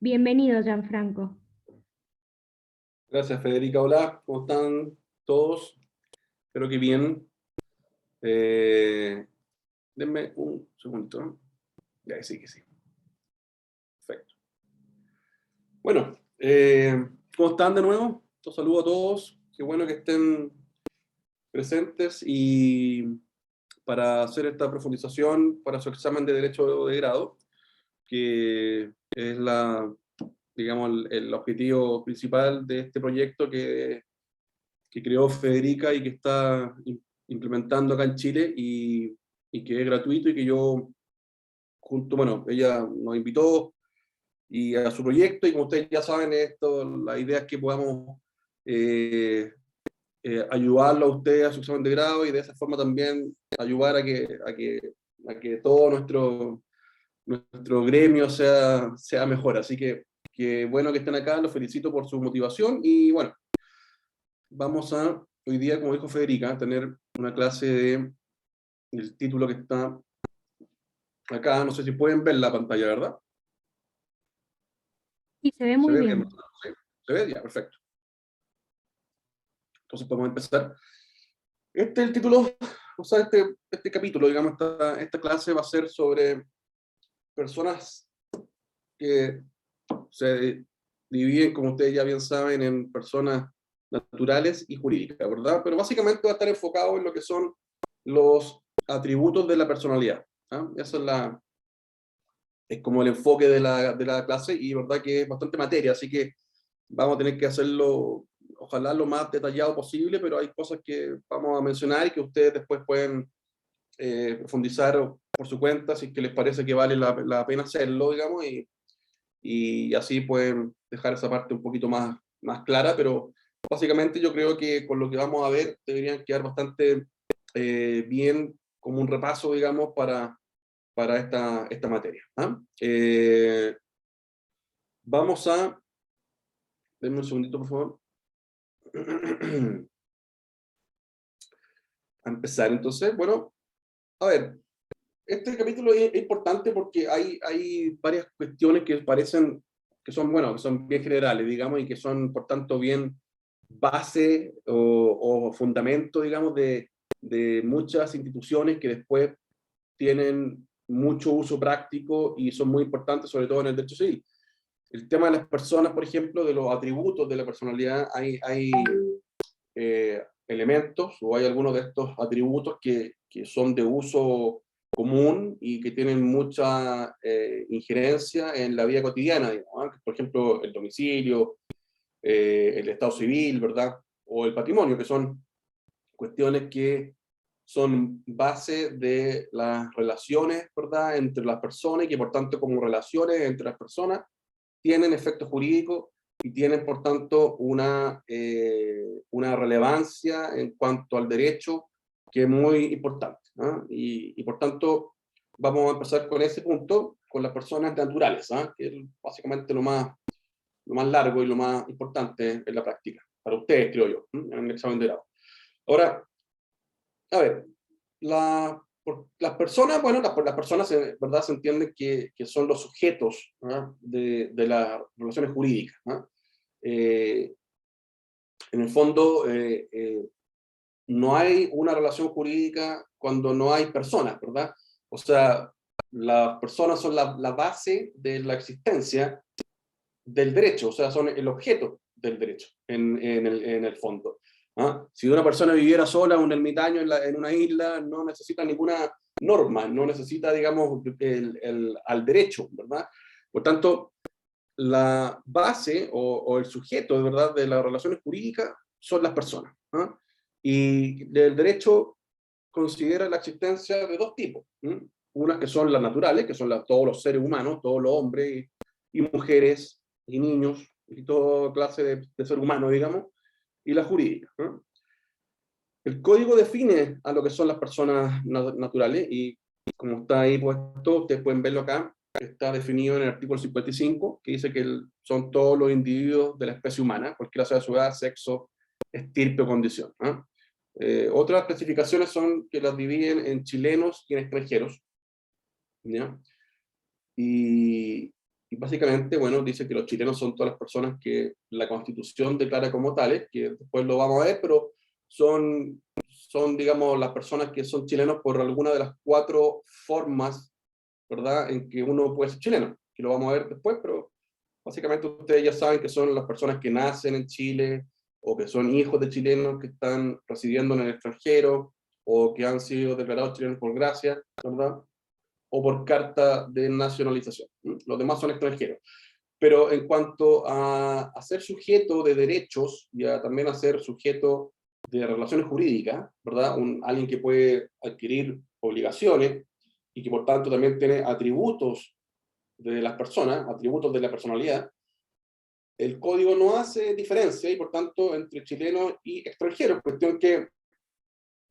Bienvenido, Gianfranco. Gracias, Federica. Hola, ¿cómo están todos? Espero que bien. Denme un segundo. Ya, sí que sí. Perfecto. Bueno, ¿cómo están de nuevo? Los saludo a todos. Qué bueno que estén presentes y para hacer esta profundización para su examen de Derecho de grado, que es digamos, el objetivo principal de este proyecto que creó Federica y que está implementando acá en Chile y que es gratuito y que yo, bueno, ella nos invitó y a su proyecto y como ustedes ya saben, la idea es que podamos eh, ayudarlo a ustedes a su examen de grado y de esa forma también ayudar a que todo nuestro gremio sea mejor. Así que bueno que estén acá, los felicito por su motivación y bueno, vamos hoy día, como dijo Federica, tener una clase el título que está acá, no sé si pueden ver la pantalla, ¿verdad? Sí, se ve ¿Se muy ve bien? bien. ¿Sí? ¿Se ve? Ya, perfecto. Entonces podemos empezar. Este es el título, o sea, este capítulo, digamos, esta clase va a ser sobre personas que se dividen, como ustedes ya bien saben, en personas naturales y jurídicas, ¿verdad? Pero básicamente va a estar enfocado en lo que son los atributos de la personalidad. ¿Ah? Esa es como el enfoque de la clase y verdad que es bastante materia, así que vamos a tener que hacerlo, ojalá lo más detallado posible, pero hay cosas que vamos a mencionar y que ustedes después pueden profundizar por su cuenta, si es que les parece que vale la pena hacerlo, digamos, y así pueden dejar esa parte un poquito más clara, pero básicamente yo creo que con lo que vamos a ver deberían quedar bastante bien como un repaso, digamos, para esta materia. ¿Ah? Vamos denme un segundito, por favor. A empezar, entonces, bueno, a ver, este capítulo es importante porque hay varias cuestiones que parecen que son, bueno, que son bien generales, digamos, y que son, por tanto, bien base o fundamento, digamos, de muchas instituciones que después tienen mucho uso práctico y son muy importantes, sobre todo en el derecho civil. El tema de las personas, por ejemplo, de los atributos de la personalidad, hay elementos o hay algunos de estos atributos que son de uso común y que tienen mucha injerencia en la vida cotidiana, digamos, ¿eh? Por ejemplo, el domicilio, el estado civil, ¿verdad? O el patrimonio, que son cuestiones que son base de las relaciones, ¿verdad?, entre las personas y que por tanto como relaciones entre las personas tienen efectos jurídicos y tienen por tanto una relevancia en cuanto al derecho que es muy importante, ¿no? Y por tanto vamos a empezar con ese punto, con las personas naturales, ¿no? Que es básicamente lo más largo y lo más importante en la práctica, para ustedes creo yo, ¿no? En el examen de grado. Ahora, a ver, las personas, bueno, las personas, ¿verdad? Se entiende que son los sujetos, ¿no?, de las relaciones jurídicas, ¿no? Eh, en el fondo, no hay una relación jurídica cuando no hay personas, ¿verdad? O sea, las personas son la base de la existencia del derecho, o sea, son el objeto del derecho en el fondo. ¿Ah? Si una persona viviera sola, un ermitaño en una isla, no necesita ninguna norma, no necesita, digamos, al derecho, ¿verdad? Por tanto, la base o el sujeto, ¿verdad?, de las relaciones jurídicas son las personas. ¿Ah? Y el derecho considera la existencia de dos tipos. ¿Mm? Unas que son las naturales, que son todos los seres humanos, todos los hombres y mujeres y niños y toda clase de ser humano, digamos, y las jurídicas. ¿No? El código define a lo que son las personas naturales y como está ahí puesto, ustedes pueden verlo acá, está definido en el artículo 55, que dice que son todos los individuos de la especie humana, cualquiera sea su edad, sexo, estirpe o condición. ¿No? Otras especificaciones son que las dividen en chilenos y en extranjeros. ¿Ya? Y y básicamente, bueno, dice que los chilenos son todas las personas que la Constitución declara como tales, que después lo vamos a ver, pero son, digamos, las personas que son chilenos por alguna de las 4 formas, ¿verdad?, en que uno puede ser chileno, que lo vamos a ver después, pero básicamente ustedes ya saben que son las personas que nacen en Chile, o que son hijos de chilenos que están residiendo en el extranjero, o que han sido declarados chilenos por gracia, ¿verdad?, o por carta de nacionalización. Los demás son extranjeros. Pero en cuanto a ser sujeto de derechos y también a ser sujeto de relaciones jurídicas, ¿verdad? Alguien que puede adquirir obligaciones y que por tanto también tiene atributos de las personas, atributos de la personalidad, el código no hace diferencia y por tanto entre chilenos y extranjeros, cuestión que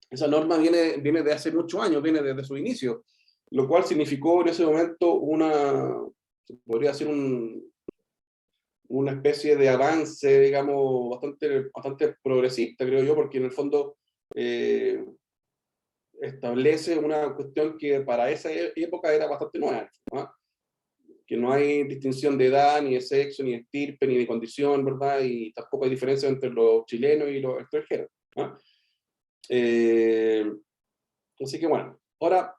esa norma viene de hace muchos años, viene desde su inicio, lo cual significó en ese momento se podría decir una especie de avance, digamos, bastante progresista, creo yo, porque en el fondo eh, establece una cuestión que para esa época era bastante nueva, ¿no? Que no hay distinción de edad, ni de sexo, ni de estirpe, ni de condición, ¿verdad? Y tampoco hay diferencia entre los chilenos y los extranjeros, ¿no? Eh, Así que bueno, ahora,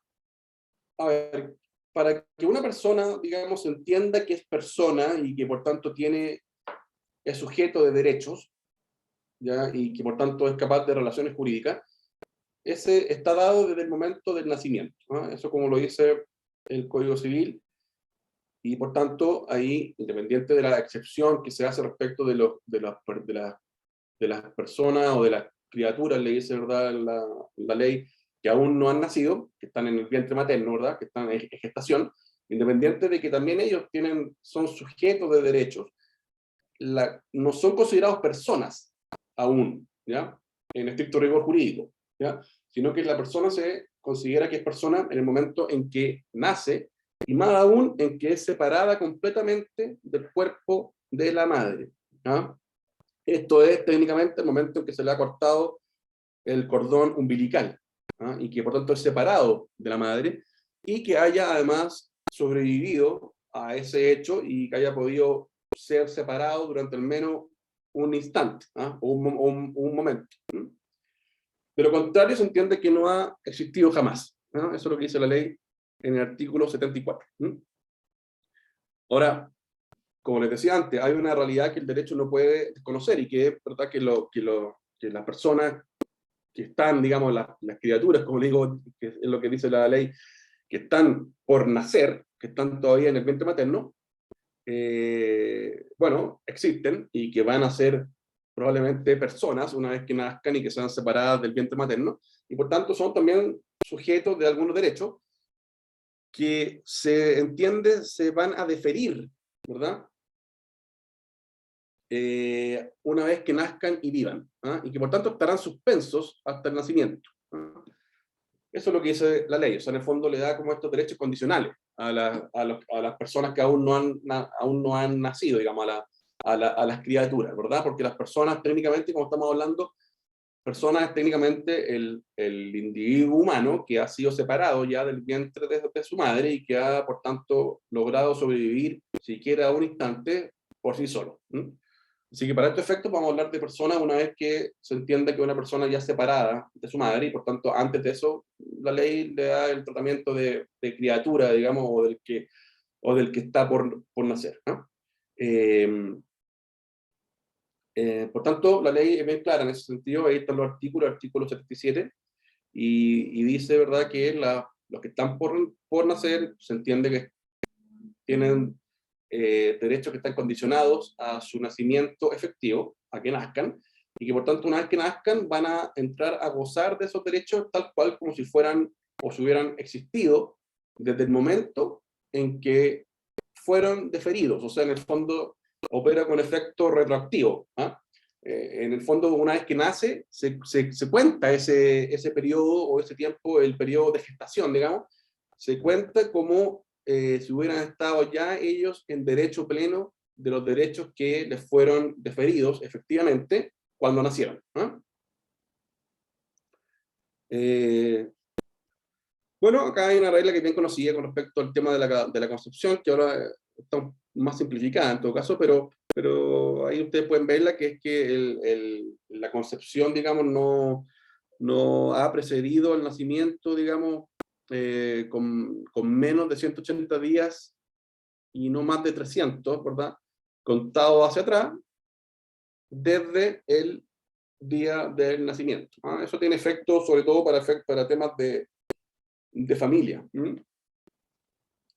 a ver, para que una persona, digamos, entienda que es persona y que por tanto es sujeto de derechos, ¿ya? Y que por tanto es capaz de relaciones jurídicas, ese está dado desde el momento del nacimiento, ¿no? Eso como lo dice el Código Civil, y por tanto ahí, independiente de la excepción que se hace respecto de las personas o de las criaturas, le dice, ¿verdad?, la ley, que aún no han nacido, que están en el vientre materno, ¿verdad?, que están en gestación, independiente de que también ellos son sujetos de derechos, no son considerados personas aún, ¿ya?, en estricto rigor jurídico, ¿ya?, sino que la persona se considera que es persona en el momento en que nace, y más aún en que es separada completamente del cuerpo de la madre, ¿ya? Esto es técnicamente el momento en que se le ha cortado el cordón umbilical, ¿ah? Y que por tanto es separado de la madre, y que haya además sobrevivido a ese hecho y que haya podido ser separado durante al menos un instante, ¿ah? O un momento. De lo contrario, se entiende que no ha existido jamás, ¿no? Eso es lo que dice la ley en el artículo 74. Ahora, como les decía antes, hay una realidad que el derecho no puede desconocer, y que es verdad que las personas que están, digamos, las criaturas, como le digo, que es lo que dice la ley, que están por nacer, que están todavía en el vientre materno, bueno, existen y que van a ser probablemente personas una vez que nazcan y que sean separadas del vientre materno, y por tanto son también sujetos de algunos derechos que se entiende se van a deferir, ¿verdad? Una vez que nazcan y vivan, ¿ah? Y que por tanto estarán suspensos hasta el nacimiento, ¿ah? Eso es lo que dice la ley. O sea, en el fondo le da como estos derechos condicionales a las personas que aún no han nacido, digamos, a las criaturas, ¿verdad? Porque las personas técnicamente, como estamos hablando, personas es técnicamente el individuo humano que ha sido separado ya del vientre de su madre y que ha, por tanto, logrado sobrevivir siquiera un instante por sí solo. Así que para estos efectos vamos a hablar de personas una vez que se entienda que una persona ya separada de su madre, y por tanto antes de eso la ley le da el tratamiento de criatura, digamos, o del que está por nacer, ¿no? Por tanto, la ley es bien clara en ese sentido. Ahí están los artículos, artículo 77, y dice, ¿verdad?, que los que están por nacer se entiende que tienen derechos que están condicionados a su nacimiento efectivo, a que nazcan, y que por tanto una vez que nazcan van a entrar a gozar de esos derechos tal cual como si fueran o si hubieran existido desde el momento en que fueron deferidos. O sea, en el fondo opera con efecto retroactivo, ¿ah? En el fondo, una vez que nace, se cuenta ese periodo o ese tiempo, el periodo de gestación, digamos, se cuenta como si hubieran estado ya ellos en derecho pleno de los derechos que les fueron deferidos efectivamente cuando nacieron, ¿ah? Bueno, acá hay una regla que es bien conocida con respecto al tema de la concepción, que ahora está más simplificada en todo caso, pero ahí ustedes pueden verla, que es que la concepción, digamos, no ha precedido el nacimiento, digamos, con menos de 180 días y no más de 300, ¿verdad? Contado hacia atrás, desde el día del nacimiento. ¿Ah? Eso tiene efecto, sobre todo para temas de familia.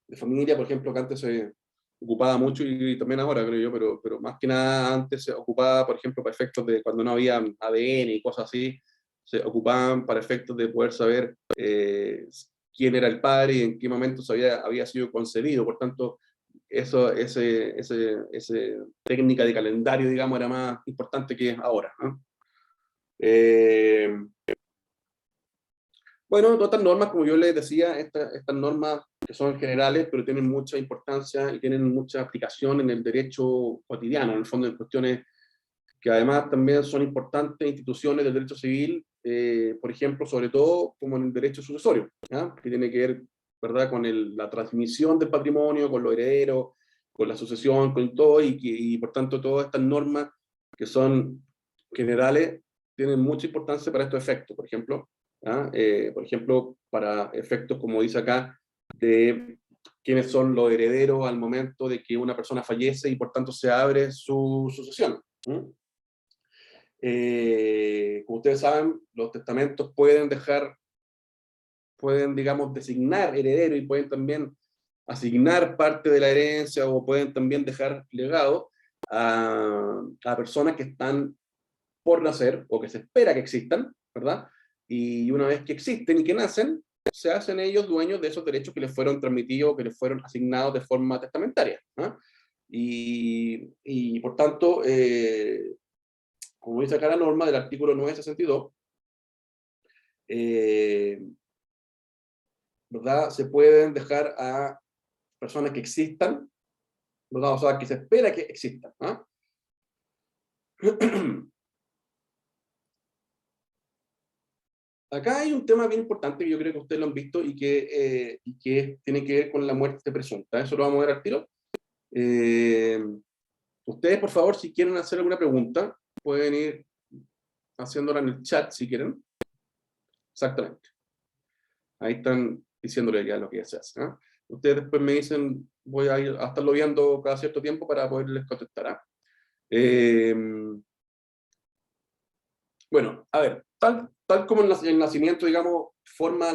De familia, por ejemplo, que antes se ocupaba mucho, y también ahora, creo yo, pero más que nada antes se ocupaba, por ejemplo, para efectos de cuando no había ADN y cosas así, se ocupaban para efectos de poder saber quién era el padre y en qué momento había sido concebido. Por tanto, ese técnica de calendario, digamos, era más importante que ahora, ¿no? Bueno, todas estas normas, como yo les decía, estas normas que son generales, pero tienen mucha importancia y tienen mucha aplicación en el derecho cotidiano, en el fondo, en cuestiones que además también son importantes instituciones del derecho civil, por ejemplo, sobre todo como en el derecho sucesorio, ¿ya? Que tiene que ver, ¿verdad?, con la transmisión del patrimonio, con los herederos, con la sucesión, con todo, y por tanto todas estas normas que son generales tienen mucha importancia para estos efectos, por ejemplo. ¿Ah? Por ejemplo, para efectos, como dice acá, de quiénes son los herederos al momento de que una persona fallece y por tanto se abre su sucesión. Como ustedes saben, los testamentos pueden, digamos, designar heredero y pueden también asignar parte de la herencia o pueden también dejar legado a personas que están por nacer o que se espera que existan, ¿verdad? Y una vez que existen y que nacen, se hacen ellos dueños de esos derechos que les fueron transmitidos, que les fueron asignados de forma testamentaria. ¿Ah? Y por tanto, como dice acá la norma del artículo 962, ¿verdad? Se pueden dejar a personas que existan, ¿verdad? O sea, que se espera que existan. ¿Ah? Acá hay un tema bien importante que yo creo que ustedes lo han visto y que tiene que ver con la muerte presunta. Eso lo vamos a ver al tiro. Ustedes, por favor, si quieren hacer alguna pregunta, pueden ir haciéndola en el chat si quieren. Exactamente. Ahí están diciéndole ya lo que se hace. ¿Ah? Ustedes después me dicen, voy a ir a estarlo viendo cada cierto tiempo para poderles contestar. ¿Ah? Bueno, a ver, tal como el nacimiento, digamos, forma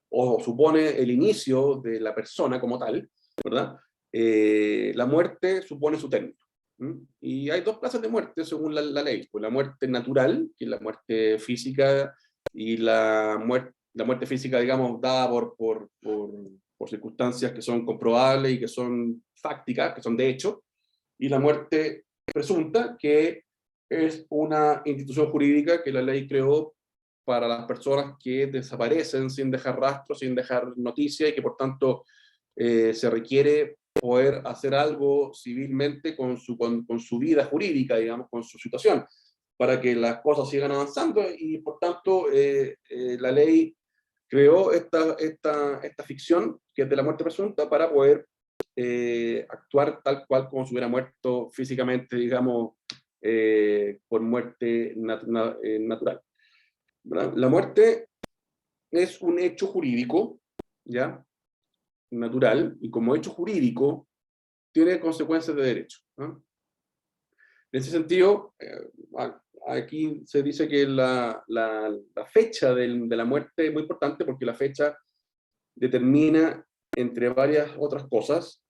o supone el inicio de la persona como tal, ¿verdad? La muerte supone su término. Y hay dos clases de muerte según la ley. Pues la muerte natural, que es la muerte física, y la muerte física, digamos, dada por circunstancias que son comprobables y que son fácticas, que son de hecho, y la muerte presunta, que es una institución jurídica que la ley creó para las personas que desaparecen sin dejar rastro, sin dejar noticia, y que por tanto se requiere poder hacer algo civilmente con su vida jurídica, digamos, con su situación, para que las cosas sigan avanzando, y por tanto la ley creó esta ficción, que es de la muerte presunta, para poder actuar tal cual como si hubiera muerto físicamente, digamos, por muerte natural. ¿Verdad? La muerte es un hecho jurídico, ¿ya? Natural, y como hecho jurídico tiene consecuencias de derecho. ¿No? En ese sentido, aquí se dice que la fecha de la muerte es muy importante, porque la fecha determina, entre varias otras cosas,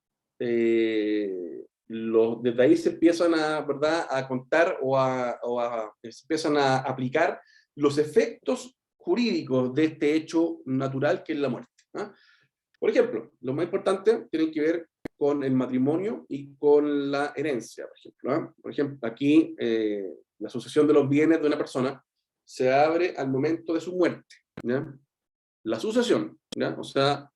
desde ahí se empiezan ¿verdad?, a contar se empiezan a aplicar los efectos jurídicos de este hecho natural que es la muerte. ¿Ah? Por ejemplo, lo más importante tiene que ver con el matrimonio y con la herencia, por ejemplo. ¿Ah? Por ejemplo, aquí la sucesión de los bienes de una persona se abre al momento de su muerte. ¿Ya? La sucesión, ¿ya? O sea,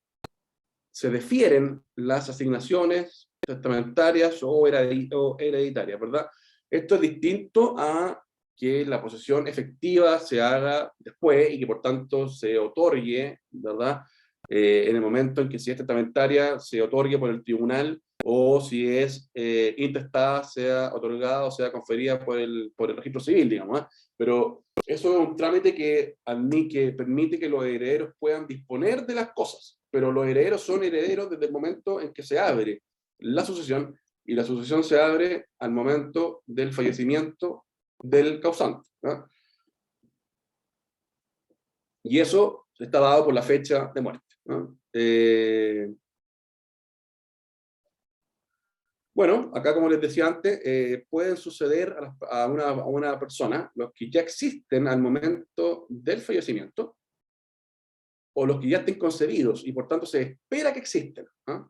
se defieren las asignaciones testamentarias o hereditarias, ¿verdad? Esto es distinto a que la posesión efectiva se haga después y que por tanto se otorgue, ¿verdad?, en el momento en que si es testamentaria se otorgue por el tribunal, o si es intestada, sea otorgada o sea conferida por el registro civil, digamos. Pero eso es un trámite que permite que los herederos puedan disponer de las cosas, pero los herederos son herederos desde el momento en que se abre la sucesión, y la sucesión se abre al momento del fallecimiento del causante, ¿no? Y eso está dado por la fecha de muerte, ¿no? Bueno, acá como les decía antes, pueden suceder a una persona los que ya existen al momento del fallecimiento, o los que ya estén concebidos, y por tanto se espera que existen, ¿ah?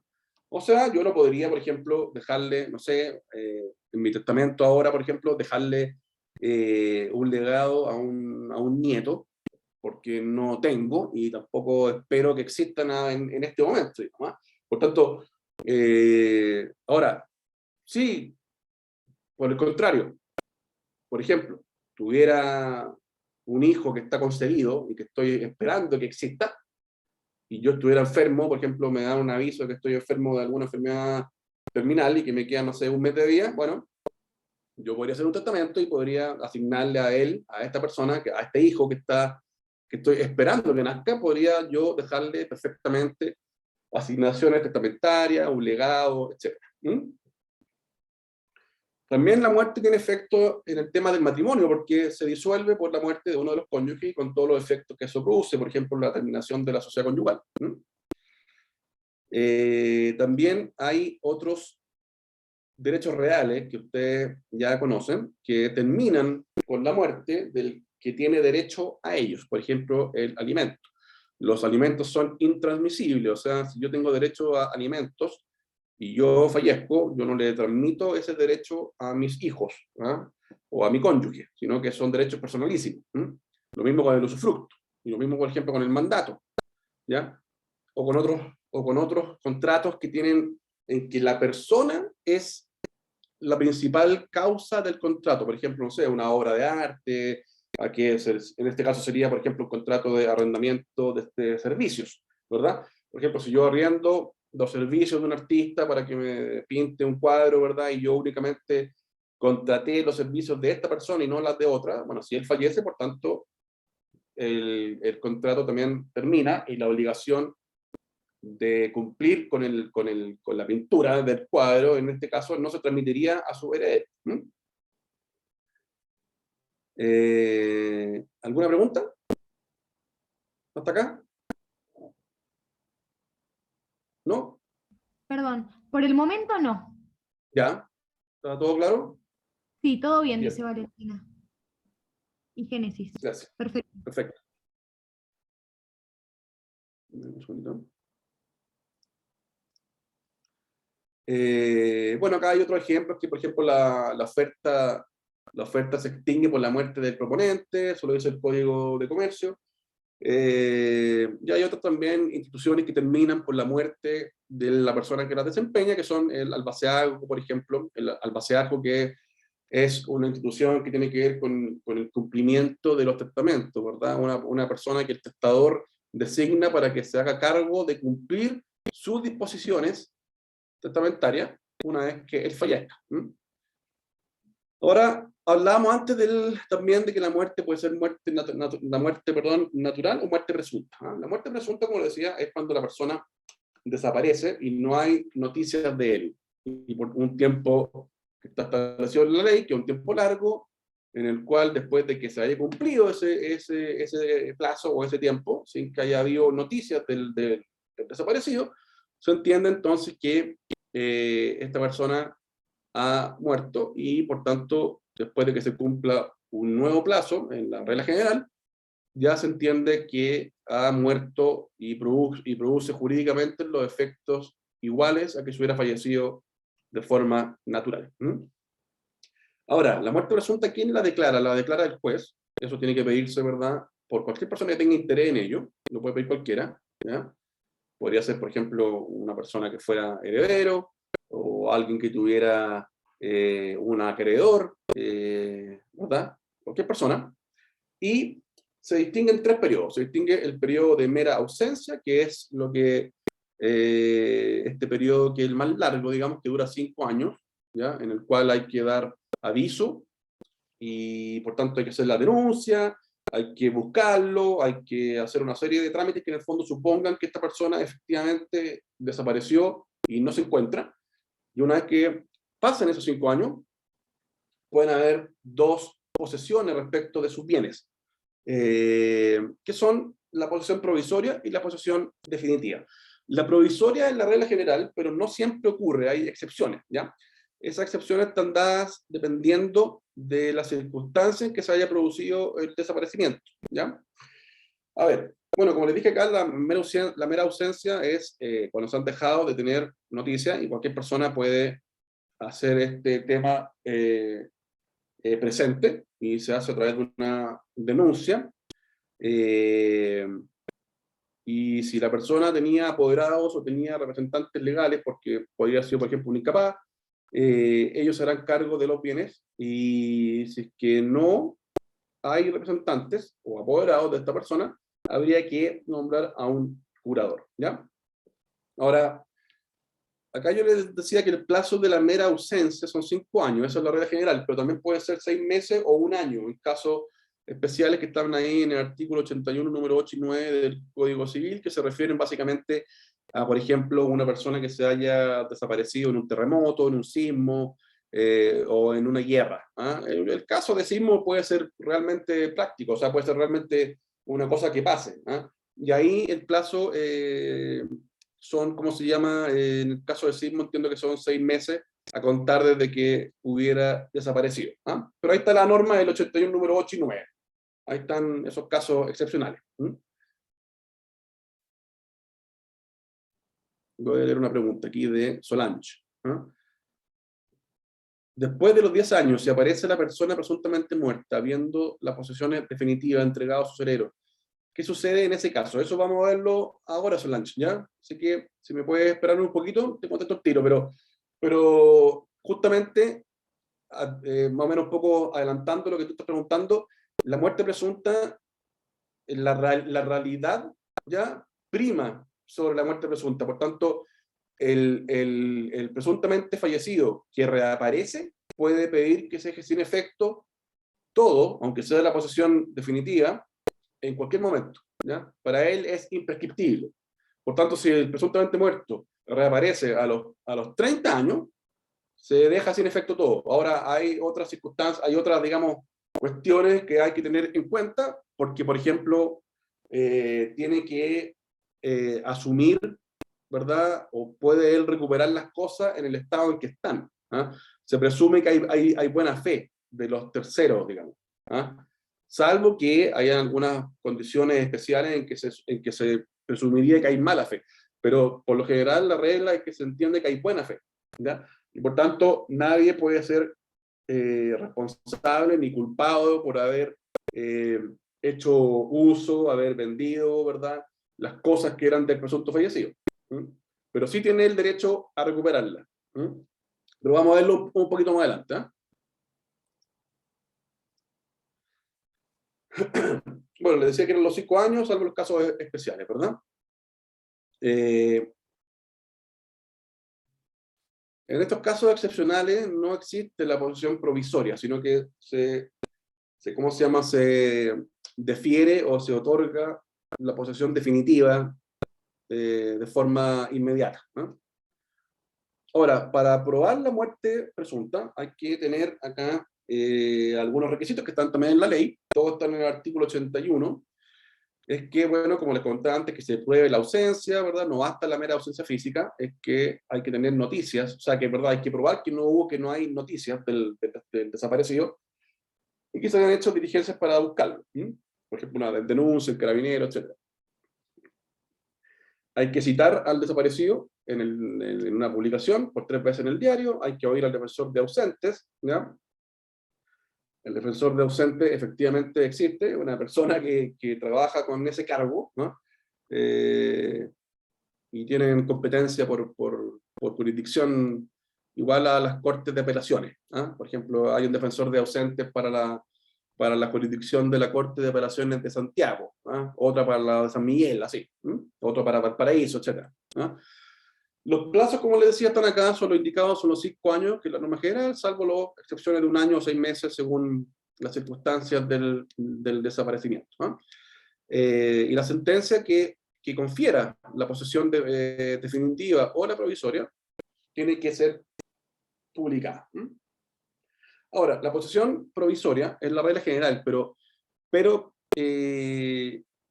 O sea, yo no podría, por ejemplo, dejarle, no sé, en mi testamento ahora, por ejemplo, dejarle un legado a un nieto, porque no tengo, y tampoco espero que existan en este momento, digamos, ¿ah? Por tanto, ahora, sí, por el contrario, por ejemplo, tuviera un hijo que está concebido y que estoy esperando que exista, y yo estuviera enfermo, por ejemplo, me dan un aviso de que estoy enfermo de alguna enfermedad terminal y que me queda, no sé, un mes de vida, bueno, yo podría hacer un testamento y podría asignarle a él, a esta persona, a este hijo que estoy esperando que nazca, podría yo dejarle perfectamente asignaciones testamentarias, un legado, etc. También la muerte tiene efecto en el tema del matrimonio, porque se disuelve por la muerte de uno de los cónyuges, con todos los efectos que eso produce, por ejemplo, la terminación de la sociedad conyugal. También hay otros derechos reales que ustedes ya conocen, que terminan con la muerte del que tiene derecho a ellos. Por ejemplo, el alimento. Los alimentos son intransmisibles, o sea, si yo tengo derecho a alimentos y yo fallezco, yo no le transmito ese derecho a mis hijos, ¿ah? O a mi cónyuge, sino que son derechos personalísimos. Lo mismo con el usufructo, y lo mismo, por ejemplo, con el mandato, ¿ya? O con otros contratos que tienen, en que la persona es la principal causa del contrato. Por ejemplo, no sé, una obra de arte, en este caso sería, por ejemplo, un contrato de arrendamiento de servicios, ¿verdad? Por ejemplo, si yo arriendo los servicios de un artista para que me pinte un cuadro, ¿verdad? Y yo únicamente contraté los servicios de esta persona y no las de otra, bueno, si él fallece, por tanto, el contrato también termina, y la obligación de cumplir con la pintura del cuadro, en este caso, no se transmitiría a su heredero. ¿Alguna pregunta? ¿Hasta acá? ¿No? Perdón, por el momento no. ¿Ya? ¿Está todo claro? Sí, todo bien, Bien, dice Valentina. Y Génesis. gracias. Perfecto. Perfecto. Un segundito. Bueno, acá hay otros ejemplos, que por ejemplo la oferta se extingue por la muerte del proponente, eso lo dice el Código de Comercio. Y hay otras también instituciones que terminan por la muerte de la persona que las desempeña, que son el albaceago, por ejemplo. El albaceago, que es una institución que tiene que ver con el cumplimiento de los testamentos, ¿verdad? Una persona que el testador designa para que se haga cargo de cumplir sus disposiciones testamentarias una vez que él fallezca. Ahora, hablábamos antes también de que la muerte puede ser natural o muerte presunta. La muerte presunta, como decía, es cuando la persona desaparece y no hay noticias de él. Y por un tiempo que está establecido en la ley, que es un tiempo largo, en el cual después de que se haya cumplido ese plazo o ese tiempo, sin que haya habido noticias del desaparecido, se entiende entonces que esta persona ha muerto, y por tanto, después de que se cumpla un nuevo plazo, en la regla general, ya se entiende que ha muerto y produce jurídicamente los efectos iguales a que se hubiera fallecido de forma natural. Ahora, la muerte presunta, ¿quién la declara? La declara el juez. Eso tiene que pedirse, ¿verdad?, por cualquier persona que tenga interés en ello. Lo puede pedir cualquiera, ¿ya? Podría ser, por ejemplo, una persona que fuera heredero, o alguien que tuviera un acreedor, ¿verdad? Cualquier persona. Y se distinguen tres periodos. Se distingue el periodo de mera ausencia, que es lo que, este periodo que es el más largo, digamos, que dura 5 años, ¿ya? En el cual hay que dar aviso, y por tanto hay que hacer la denuncia, hay que buscarlo, hay que hacer una serie de trámites que en el fondo supongan que esta persona efectivamente desapareció y no se encuentra. Y una vez que pasen esos 5 años, pueden haber dos posesiones respecto de sus bienes, que son la posesión provisoria y la posesión definitiva. La provisoria es la regla general, pero no siempre ocurre, hay excepciones, ¿ya? Esas excepciones están dadas dependiendo de las circunstancias en que se haya producido el desaparecimiento, ¿ya? A ver, bueno, como les dije acá, la mera ausencia es cuando se han dejado de tener noticias, y cualquier persona puede hacer este tema presente, y se hace a través de una denuncia. Y si la persona tenía apoderados o tenía representantes legales, porque podría haber sido, por ejemplo, un incapaz, ellos se harán cargo de los bienes, y si es que no hay representantes o apoderados de esta persona, habría que nombrar a un curador, ¿ya? Ahora, acá yo les decía que el plazo de la mera ausencia son 5 años, esa es la regla general, pero también puede ser 6 meses o un año, en casos especiales que están ahí en el artículo 81, número 8 y 9 del Código Civil, que se refieren básicamente a, por ejemplo, una persona que se haya desaparecido en un terremoto, en un sismo, o en una guerra, ¿ah? El caso de sismo puede ser realmente práctico, o sea, puede ser realmente una cosa que pase, ¿ah? Y ahí el plazo son, ¿cómo se llama? En el caso de sismo entiendo que son 6 meses a contar desde que hubiera desaparecido, ¿ah? Pero ahí está la norma del 81, número 8 y 9. Ahí están esos casos excepcionales. Voy a leer una pregunta aquí de Solange, ¿ah? Después de los 10 años, si aparece la persona presuntamente muerta, habiendo las posesiones definitivas entregadas a sus herederos, ¿qué sucede en ese caso? Eso vamos a verlo ahora, Solange, ¿ya? Así que, si me puedes esperar un poquito, te contesto el tiro, pero justamente, más o menos un poco adelantando lo que tú estás preguntando, la muerte presunta, la realidad, ¿ya? Prima sobre la muerte presunta. Por tanto, el presuntamente fallecido que reaparece puede pedir que se deje sin efecto todo, aunque sea la posesión definitiva, en cualquier momento, ¿ya? Para él es imprescriptible. Por tanto, si el presuntamente muerto reaparece a los 30 años, se deja sin efecto todo. Ahora hay otras circunstancias, hay otras, digamos, cuestiones que hay que tener en cuenta, porque, por ejemplo, tiene que asumir, ¿verdad? O puede él recuperar las cosas en el estado en que están, ¿ah? Se presume que hay buena fe de los terceros, digamos, ¿ah? Salvo que haya algunas condiciones especiales en que se presumiría que hay mala fe. Pero por lo general la regla es que se entiende que hay buena fe, ¿ya? Y por tanto nadie puede ser responsable ni culpado por haber hecho uso, haber vendido, ¿verdad?, las cosas que eran del presunto fallecido. Pero sí tiene el derecho a recuperarla. Pero vamos a verlo un poquito más adelante, ¿eh? Bueno, le decía que eran los 5 años, salvo los casos especiales, ¿verdad? En estos casos excepcionales no existe la posesión provisoria, sino que ¿cómo se llama? Se defiere o se otorga la posesión definitiva de forma inmediata, ¿no? Ahora, para probar la muerte presunta hay que tener acá algunos requisitos que están también en la ley, todos están en el artículo 81, es que, bueno, como les contaba antes, que se pruebe la ausencia, ¿verdad? No basta la mera ausencia física, es que hay que tener noticias, o sea, que, ¿verdad?, hay que probar que no hay noticias del desaparecido, y que se hayan hecho diligencias para buscarlo. Por ejemplo, una denuncia, el carabinero, etc. Hay que citar al desaparecido en una publicación por 3 veces en el diario, hay que oír al defensor de ausentes, ¿ya? El defensor de ausentes efectivamente existe, una persona que trabaja con ese cargo, ¿no? Y tienen competencia por jurisdicción igual a las cortes de apelaciones, ¿ah? Por ejemplo, hay un defensor de ausentes para para la jurisdicción de la Corte de Apelaciones de Santiago, ¿ah? Otra para la de San Miguel, así, otro para Valparaíso, etc. ¿Ah? Los plazos, como les decía, están acá, son los indicados, son los 5 años, que es la norma general, salvo las excepciones de 1 año o 6 meses, según las circunstancias del desaparecimiento. ¿Ah? Y la sentencia que confiera la posesión definitiva o la provisoria tiene que ser publicada. Ahora, la posesión provisoria es la regla general, pero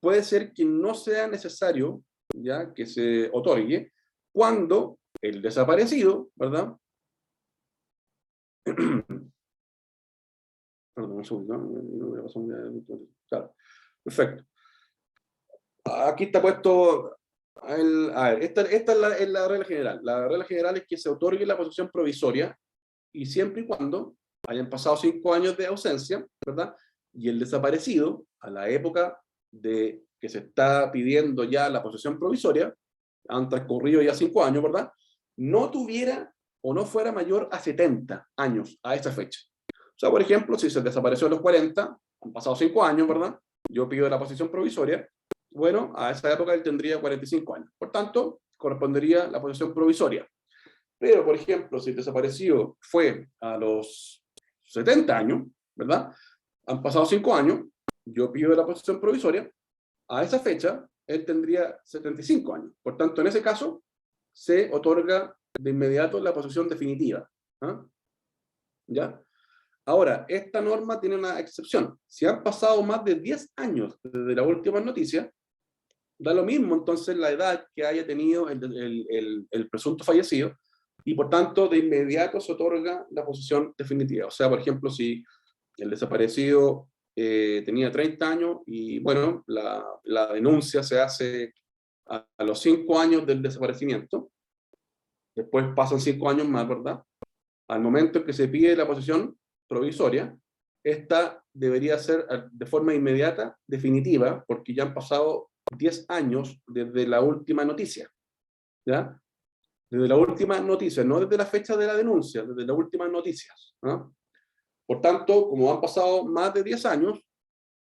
puede ser que no sea necesario, ya, que se otorgue cuando el desaparecido, ¿verdad? Perdón, un segundo. Claro, perfecto. Aquí está puesto, a ver, esta es la regla general. La regla general es que se otorgue la posesión provisoria y siempre y cuando hayan pasado 5 años de ausencia, ¿verdad? Y el desaparecido, a la época de que se está pidiendo ya la posesión provisoria, han transcurrido ya 5 años, ¿verdad? No tuviera o no fuera mayor a 70 años a esa fecha. O sea, por ejemplo, si se desapareció a los 40, han pasado 5 años, ¿verdad? Yo pido la posesión provisoria, bueno, a esa época él tendría 45 años. Por tanto, correspondería la posesión provisoria. Pero, por ejemplo, si el desaparecido fue a los 70 años, ¿verdad? Han pasado 5 años, yo pido la posesión provisoria, a esa fecha él tendría 75 años. Por tanto, en ese caso, se otorga de inmediato la posesión definitiva. ¿Ah? ¿Ya? Ahora, esta norma tiene una excepción. Si han pasado más de 10 años desde la última noticia, da lo mismo entonces la edad que haya tenido el presunto fallecido, y por tanto de inmediato se otorga la posesión definitiva. O sea, por ejemplo, si el desaparecido tenía 30 años y bueno, la denuncia se hace a los 5 años del desaparecimiento, después pasan 5 años más, ¿verdad? Al momento en que se pide la posesión provisoria, esta debería ser de forma inmediata definitiva, porque ya han pasado 10 años desde la última noticia. ¿Ya? Desde la última noticia, no desde la fecha de la denuncia, desde las últimas noticias. ¿No? Por tanto, como han pasado más de 10 años,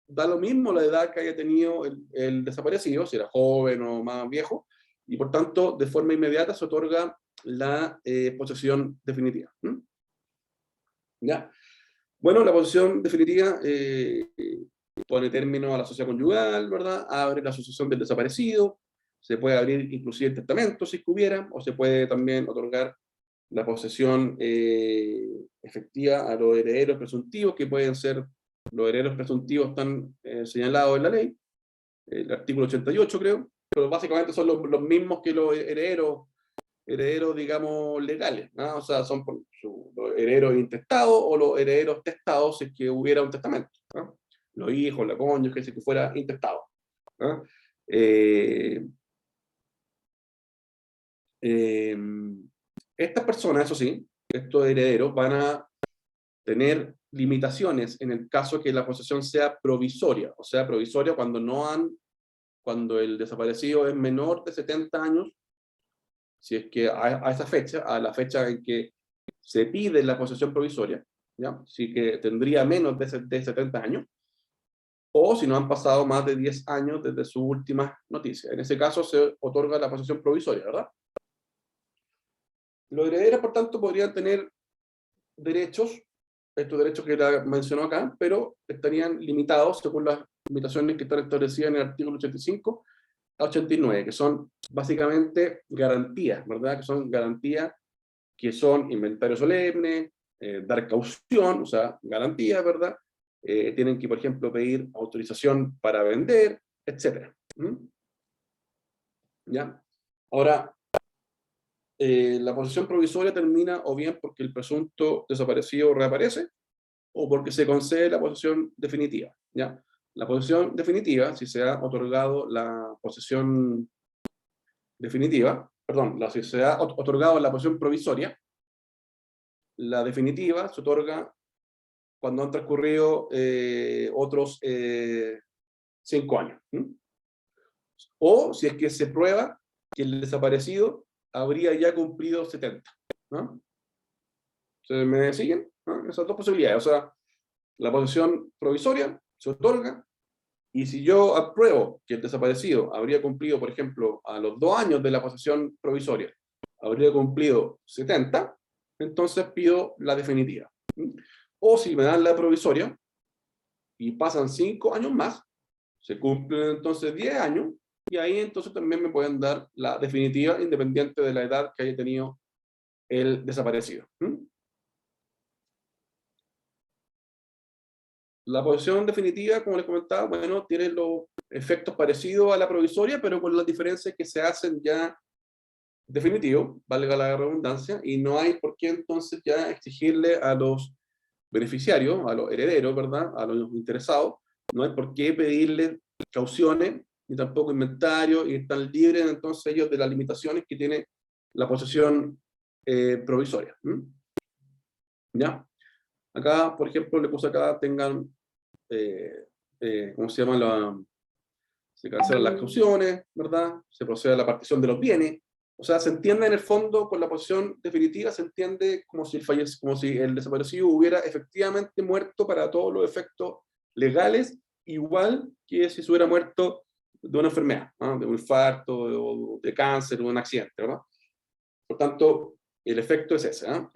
da lo mismo la edad que haya tenido el desaparecido, si era joven o más viejo, y por tanto, de forma inmediata se otorga la posesión definitiva. ¿Ya? Bueno, la posesión definitiva pone término a la sociedad conyugal, ¿verdad? Abre la asociación del desaparecido, se puede abrir inclusive el testamento si hubiera, o se puede también otorgar la posesión efectiva a los herederos presuntivos, que pueden ser, los herederos presuntivos están señalados en la ley, el artículo 88 creo, pero básicamente son los mismos que los herederos, digamos, legales, ¿no? O sea, son los herederos intestados o los herederos testados si es que hubiera un testamento, ¿no? Los hijos, la cónyuge, si que fuera intestado, ¿no? Estas personas, eso sí, estos herederos van a tener limitaciones en el caso que la posesión sea provisoria, o sea, provisoria cuando el desaparecido es menor de 70 años, si es que a esa fecha, a la fecha en que se pide la posesión provisoria, ¿ya? Sí que tendría menos de 70 años, o si no han pasado más de 10 años desde su última noticia. En ese caso se otorga la posesión provisoria, ¿verdad? Los herederos, por tanto, podrían tener derechos, estos derechos que mencionó acá, pero estarían limitados según las limitaciones que están establecidas en el artículo 85 a 89, que son básicamente garantías, ¿verdad? Que son garantías que son inventario solemne, dar caución, o sea, garantías, ¿verdad? Tienen que, por ejemplo, pedir autorización para vender, etc. ¿Ya? Ahora, la posesión provisoria termina o bien porque el presunto desaparecido reaparece, o porque se concede la posesión definitiva. ¿Ya? La posesión definitiva, si se ha otorgado la posesión definitiva, perdón, si se ha otorgado la posesión provisoria, la definitiva se otorga cuando han transcurrido otros 5 años. O si es que se prueba que el desaparecido habría ya cumplido 70. ¿No? ¿Se me siguen? ¿No? Esas dos posibilidades. O sea, La posesión provisoria se otorga, y si yo apruebo que el desaparecido habría cumplido, por ejemplo, a los 2 años de la posesión provisoria, habría cumplido 70, entonces pido la definitiva. O si me dan la provisoria y pasan 5 años más, se cumplen entonces 10 años, y ahí entonces también me pueden dar la definitiva, independiente de la edad que haya tenido el desaparecido. La posesión definitiva, como les comentaba, bueno, tiene los efectos parecidos a la provisoria, pero con las diferencias que se hacen ya definitivos, valga la redundancia, y no hay por qué entonces ya exigirle a los beneficiarios, a los herederos, ¿verdad?, a los interesados, no hay por qué pedirle cauciones, ni tampoco inventario, y están libres entonces ellos de las limitaciones que tiene la posesión provisoria. ¿Ya? Acá, por ejemplo, le puse acá, tengan, ¿cómo se llama? Se cancelan las cauciones, ¿verdad? Se procede a la partición de los bienes. O sea, se entiende en el fondo, con la posición definitiva, se entiende como si el desaparecido hubiera efectivamente muerto para todos los efectos legales, igual que si se hubiera muerto de una enfermedad, ¿no? De un infarto, de cáncer, o de un accidente, ¿verdad? Por tanto, el efecto es ese, ¿no?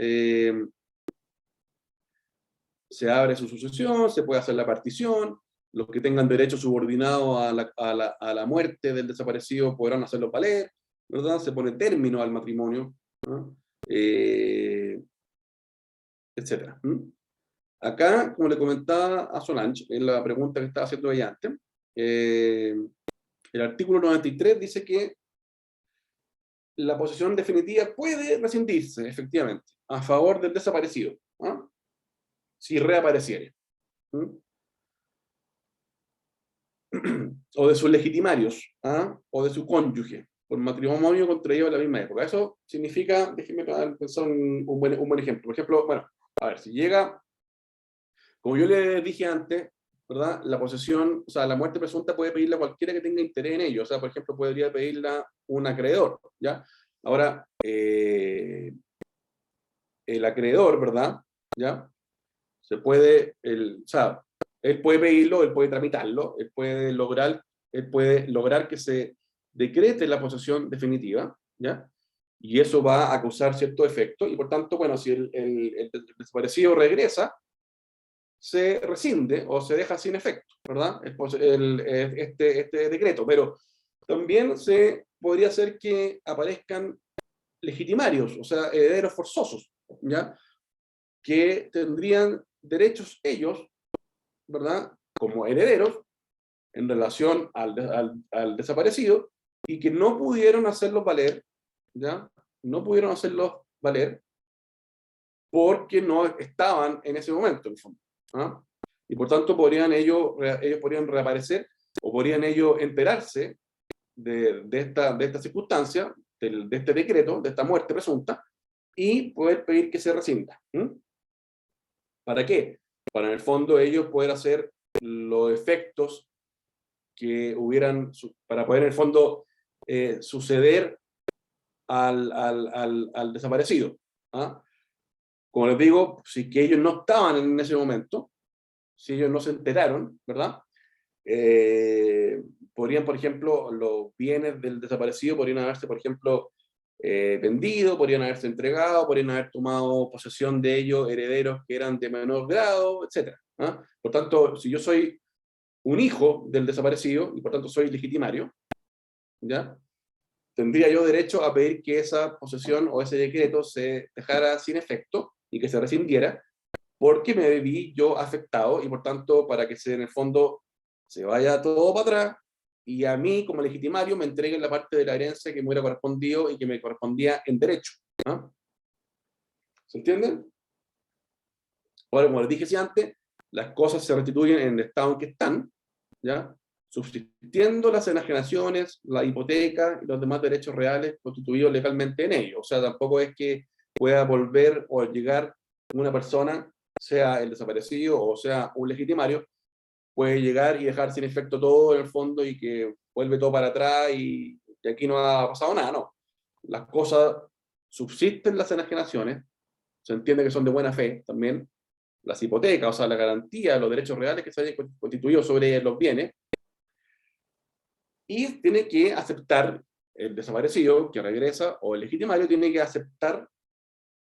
Se abre su sucesión, se puede hacer la partición, los que tengan derecho subordinado a la muerte del desaparecido podrán hacerlo valer, ¿verdad? Se pone término al matrimonio, ¿no? Etcétera. Acá, como le comentaba a Solange, en la pregunta que estaba haciendo ella antes, el artículo 93 dice que la posesión definitiva puede rescindirse, efectivamente, a favor del desaparecido, ¿no? Si reapareciere. O de sus legitimarios, o de su cónyuge, por matrimonio contraído en la misma época. Eso significa, déjenme pensar un buen ejemplo. Por ejemplo, bueno, a ver, si llega, como yo le dije antes, ¿verdad? La posesión, o sea, la muerte presunta puede pedirla a cualquiera que tenga interés en ello. O sea, por ejemplo, podría pedirla un acreedor, ¿ya? Ahora, el acreedor, ¿verdad? ¿Ya? Se puede, o sea, él puede pedirlo, él puede tramitarlo, él puede lograr que se decrete la posesión definitiva, ¿ya? Y eso va a causar cierto efecto, y por tanto, bueno, si el desaparecido regresa, se rescinde o se deja sin efecto, ¿verdad? Este decreto, pero también se podría hacer que aparezcan legitimarios, o sea, herederos forzosos, ¿ya? Que tendrían derechos ellos, ¿verdad?, como herederos en relación al desaparecido, y que no pudieron hacerlos valer, ¿ya? No pudieron hacerlos valer porque no estaban en ese momento, en el fondo, ¿ah? Y por tanto ellos podrían reaparecer, o podrían ellos enterarse de esta circunstancia, de este decreto, de esta muerte presunta, y poder pedir que se rescinda. ¿Para qué? Para en el fondo ellos poder hacer los efectos que hubieran, para poder en el fondo suceder al desaparecido. ¿Ah? Como les digo, si que ellos no estaban en ese momento, si ellos no se enteraron, ¿verdad? Podrían, por ejemplo, los bienes del desaparecido podrían haberse, por ejemplo, vendido, podrían haberse entregado, podrían haber tomado posesión de ellos herederos que eran de menor grado, etc. ¿Ah? Por tanto, si yo soy un hijo del desaparecido, y por tanto soy legitimario, ¿ya? Tendría yo derecho a pedir que esa posesión o ese decreto se dejara sin efecto y que se rescindiera, porque me vi yo afectado, y por tanto, para que en el fondo se vaya todo para atrás, y a mí, como legitimario, me entreguen la parte de la herencia que me hubiera correspondido y que me correspondía en derecho. ¿Ah? ¿Se entienden? Ahora, como les dije antes, las cosas se restituyen en el estado en que están, ¿ya? Subsistiendo las enajenaciones, la hipoteca y los demás derechos reales constituidos legalmente en ellos. O sea, tampoco es que pueda volver o llegar una persona, sea el desaparecido o sea un legitimario, puede llegar y dejar sin efecto todo en el fondo, y que vuelve todo para atrás y aquí no ha pasado nada, no. Las cosas subsisten, las enajenaciones, se entiende que son de buena fe también, las hipotecas, o sea, la garantía, los derechos reales que se hayan constituido sobre los bienes, y tiene que aceptar, el desaparecido que regresa, o el legitimario tiene que aceptar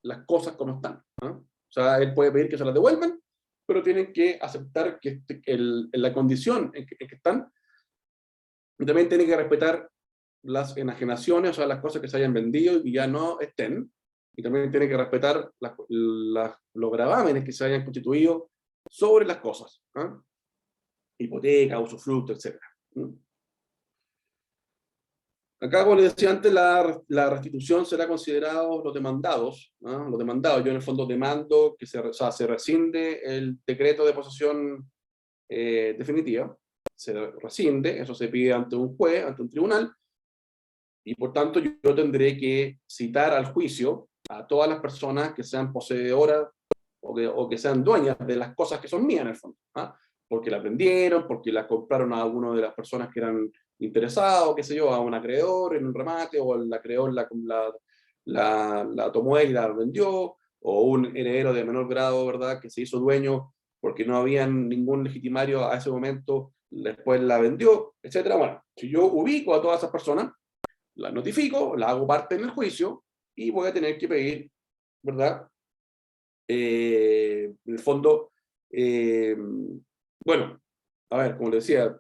las cosas como están, ¿no? O sea, él puede pedir que se las devuelvan, pero tienen que aceptar que en la condición en que están, y también tienen que respetar las enajenaciones, o sea, las cosas que se hayan vendido y ya no estén, y también tienen que respetar los gravámenes que se hayan constituido sobre las cosas, ¿no? Hipoteca, usufructo, etc. Acá, como les decía antes, la restitución será considerado los demandados, ¿no? Los demandados. Yo en el fondo demando que o sea, se rescinde el decreto de posesión definitiva, se rescinde, eso se pide ante un juez, ante un tribunal, y por tanto yo tendré que citar al juicio a todas las personas que sean poseedoras o que sean dueñas de las cosas que son mías en el fondo, ¿ah? Porque las vendieron, porque las compraron a alguna de las personas que eran interesados, qué sé yo, a un acreedor en un remate, o el acreedor la tomó él y la vendió, o un heredero de menor grado, ¿verdad?, que se hizo dueño porque no había ningún legitimario a ese momento, después la vendió, etcétera. Bueno, si yo ubico a todas esas personas, las notifico, las hago parte en el juicio, y voy a tener que pedir, ¿verdad?, en el fondo, bueno, a ver, como le decía,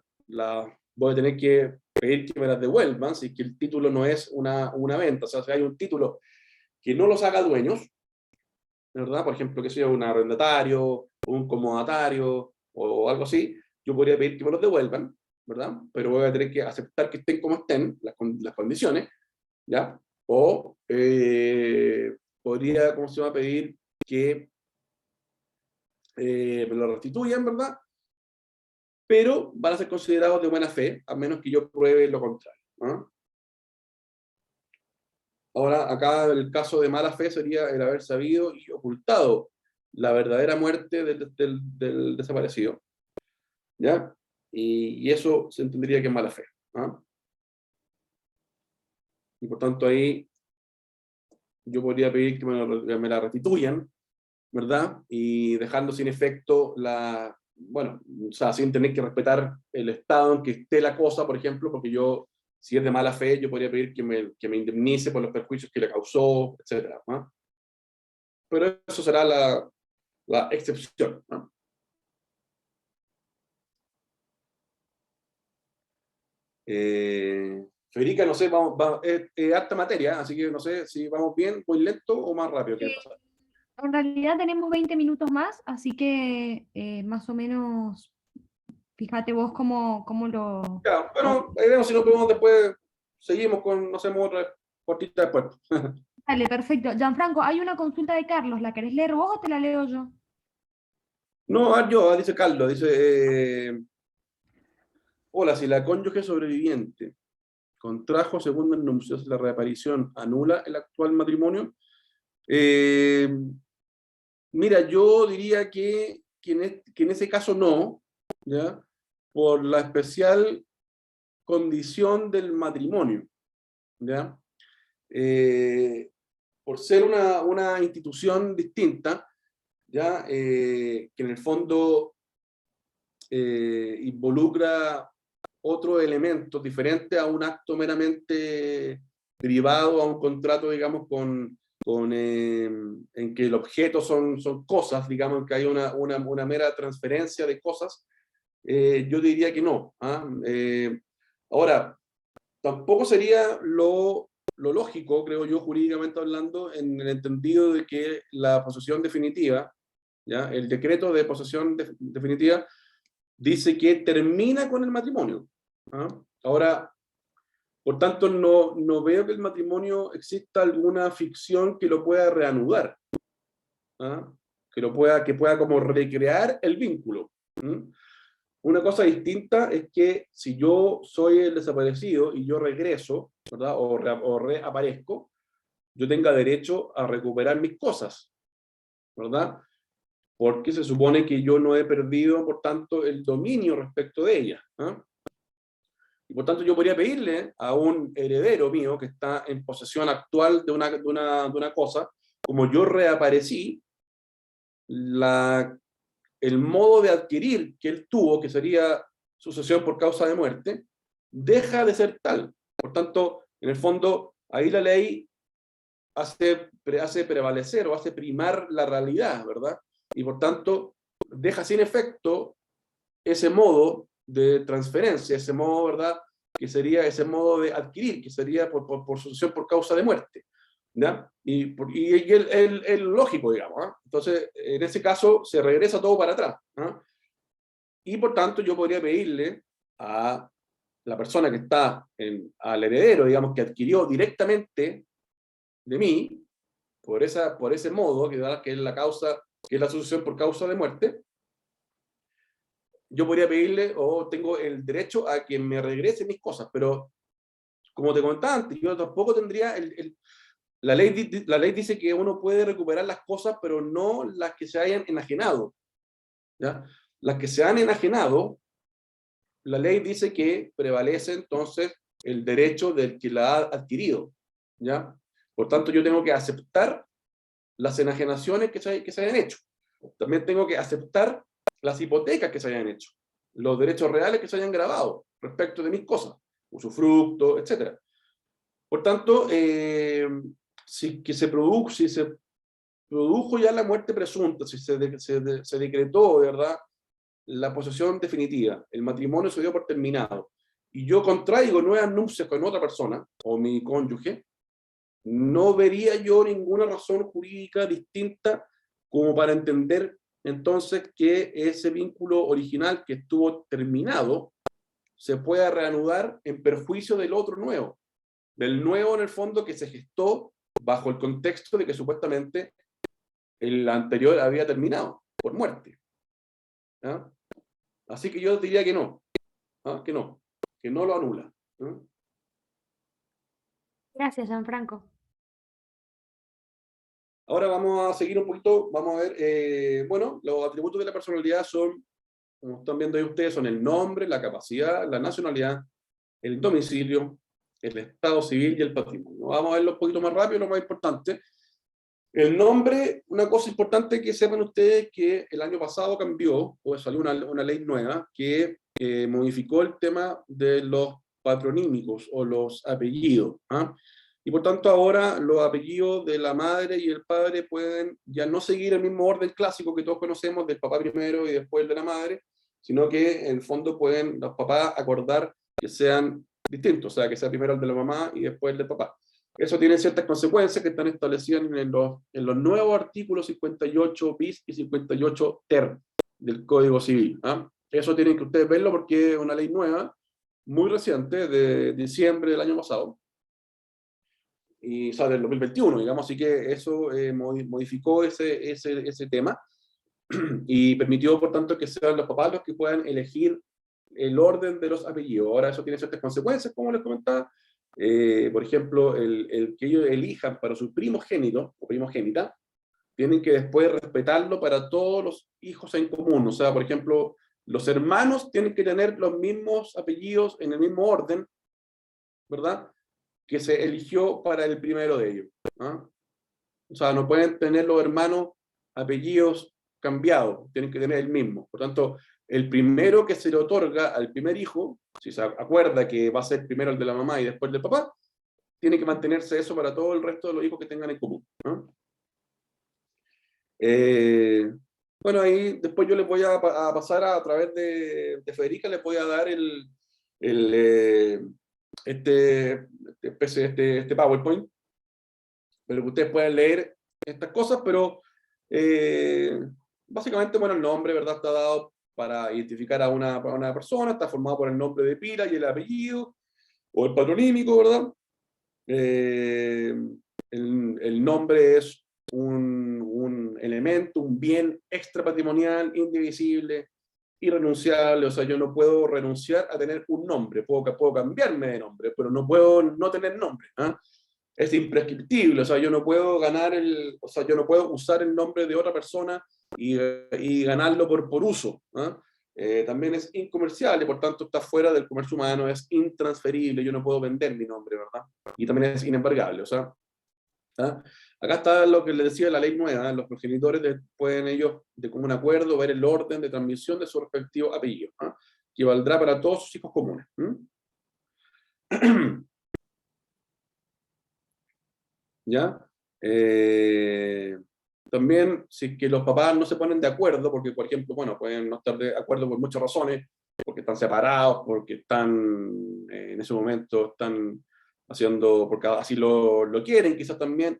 voy a tener que pedir que me las devuelvan si es que el título no es una venta. O sea, si hay un título que no los haga dueños, ¿verdad? Por ejemplo, que sea un arrendatario, un comodatario o algo así, yo podría pedir que me los devuelvan, ¿verdad? Pero voy a tener que aceptar que estén como estén, las condiciones, ¿ya? O podría, ¿cómo se llama?, pedir que me lo restituyan, ¿verdad? Pero van a ser considerados de buena fe, a menos que yo pruebe lo contrario, ¿no? Ahora, acá el caso de mala fe sería el haber sabido y ocultado la verdadera muerte del desaparecido, ¿ya? Y eso se entendería que es mala fe, ¿no? Y por tanto ahí yo podría pedir que me la restituyan, ¿verdad? Y dejando sin efecto bueno, o sea, sin tener que respetar el estado en que esté la cosa, por ejemplo, porque yo, si es de mala fe, yo podría pedir que me indemnice por los perjuicios que le causó, etcétera, ¿no? Pero eso será la excepción, ¿no? Federica, no sé, es harta materia, así que no sé si vamos bien, muy lento o más rápido que pasar. En realidad tenemos 20 minutos más, así que más o menos, fíjate vos cómo lo... Ya, bueno, ahí vemos si nos vemos después, seguimos con, hacemos otra cortita después. Dale, perfecto. Gianfranco, hay una consulta de Carlos, ¿la querés leer vos o te la leo yo? No, dice Carlos, dice, hola, si la cónyuge sobreviviente contrajo segundas nupcias, la reaparición anula el actual matrimonio. Mira, yo diría que en ese caso no, ¿ya? Por la especial condición del matrimonio, ¿ya? Por ser una institución distinta, ¿ya? Que en el fondo involucra otros elementos diferentes a un acto meramente derivado, a un contrato, digamos, en que el objeto son cosas, digamos, que hay una mera transferencia de cosas. Yo diría que no, ¿ah? Ahora, tampoco sería lo lógico, creo yo, jurídicamente hablando, en el entendido de que la posesión definitiva, ¿ya?, el decreto de posesión definitiva, dice que termina con el matrimonio, ¿ah? Ahora, por tanto, no veo que el matrimonio exista alguna ficción que lo pueda reanudar, ¿ah? Que pueda como recrear el vínculo. Una cosa distinta es que si yo soy el desaparecido y yo regreso, ¿verdad?, o reaparezco, yo tenga derecho a recuperar mis cosas, ¿verdad? Porque se supone que yo no he perdido, por tanto, el dominio respecto de ella, ¿eh? Y por tanto yo podría pedirle a un heredero mío que está en posesión actual de una cosa, como yo reaparecí, la el modo de adquirir que él tuvo, que sería sucesión por causa de muerte, deja de ser tal. Por tanto, en el fondo, ahí la ley hace prevalecer o hace primar la realidad, ¿verdad? Y por tanto, deja sin efecto ese modo de transferencia, ese modo, ¿verdad?, que sería ese modo de adquirir, que sería por sucesión por causa de muerte, ¿ya? Y el lógico, digamos, ¿eh? Entonces, en ese caso, se regresa todo para atrás, ¿eh? Y por tanto, yo podría pedirle a la persona que está, al heredero, digamos, que adquirió directamente de mí, por ese modo, que es la causa, que es la sucesión por causa de muerte, yo podría pedirle, o tengo el derecho a que me regrese mis cosas, pero como te comentaba antes, yo tampoco tendría la ley dice que uno puede recuperar las cosas, pero no las que se hayan enajenado, ¿ya? Las que se han enajenado, la ley dice que prevalece entonces el derecho del que la ha adquirido, ¿ya? Por tanto, yo tengo que aceptar las enajenaciones que se hayan hecho. También tengo que aceptar las hipotecas que se hayan hecho, los derechos reales que se hayan grabado respecto de mis cosas, usufructo, etc. Por tanto, si se produjo ya la muerte presunta, si se decretó, de verdad, la posesión definitiva, el matrimonio se dio por terminado, y yo contraigo nuevas nupcias con otra persona, o mi cónyuge, no vería yo ninguna razón jurídica distinta como para entender entonces que ese vínculo original que estuvo terminado se pueda reanudar en perjuicio del otro nuevo, del nuevo en el fondo que se gestó bajo el contexto de que supuestamente el anterior había terminado por muerte, ¿ah? Así que yo diría que no, ¿ah? Que no lo anula, ¿ah? Gracias, Gianfranco. Ahora vamos a seguir un poquito, vamos a ver, bueno, los atributos de la personalidad son, como están viendo ahí ustedes, son el nombre, la capacidad, la nacionalidad, el domicilio, el estado civil y el patrimonio. Vamos a verlo un poquito más rápido, lo más importante. El nombre, una cosa importante que sepan ustedes que el año pasado cambió, o salió una ley nueva que modificó el tema de los patronímicos o los apellidos, ¿ah? Y por tanto ahora los apellidos de la madre y el padre pueden ya no seguir el mismo orden clásico que todos conocemos del papá primero y después el de la madre, sino que en el fondo pueden los papás acordar que sean distintos, o sea, que sea primero el de la mamá y después el del papá. Eso tiene ciertas consecuencias que están establecidas en los nuevos artículos 58 bis y 58 ter del Código Civil, ¿ah? Eso tienen que ustedes verlo porque es una ley nueva, muy reciente, de diciembre del año pasado, y, o sea, del 2021, digamos, así que eso modificó ese tema y permitió, por tanto, que sean los papás los que puedan elegir el orden de los apellidos. Ahora eso tiene ciertas consecuencias, como les comentaba. Por ejemplo, el que ellos elijan para su primogénito o primogénita, tienen que después respetarlo para todos los hijos en común. O sea, por ejemplo, los hermanos tienen que tener los mismos apellidos en el mismo orden, ¿verdad?, que se eligió para el primero de ellos, ¿ah? O sea, no pueden tener los hermanos apellidos cambiados, tienen que tener el mismo. Por tanto, el primero que se le otorga al primer hijo, si se acuerda que va a ser primero el de la mamá y después el del papá, tiene que mantenerse eso para todo el resto de los hijos que tengan en común, ¿no? Bueno, ahí después yo les voy a pasar a través de Federica, les voy a dar este PowerPoint, pero que ustedes puedan leer estas cosas, pero básicamente, bueno, el nombre, ¿verdad?, está dado para identificar a una persona, está formado por el nombre de pila y el apellido, o el patronímico, ¿verdad? El nombre es un elemento, un bien extrapatrimonial, indivisible, irrenunciable. O sea, yo no puedo renunciar a tener un nombre, puedo cambiarme de nombre, pero no puedo no tener nombre, ¿ah? Es imprescriptible. O sea, yo no puedo o sea, yo no puedo usar el nombre de otra persona y ganarlo por uso, ¿ah? También es incomerciable, por tanto está fuera del comercio humano, es intransferible, yo no puedo vender mi nombre, ¿verdad? Y también es inembargable. O sea, ¿Ah? Acá está lo que le decía la ley nueva, los progenitores pueden ellos, de común acuerdo, ver el orden de transmisión de su respectivo apellido, ¿ah? Que valdrá para todos sus hijos comunes. ¿Ya? También, si es que los papás no se ponen de acuerdo, porque, por ejemplo, bueno, pueden no estar de acuerdo por muchas razones, porque están separados, porque están, en ese momento, están haciendo, porque así lo quieren, quizás también,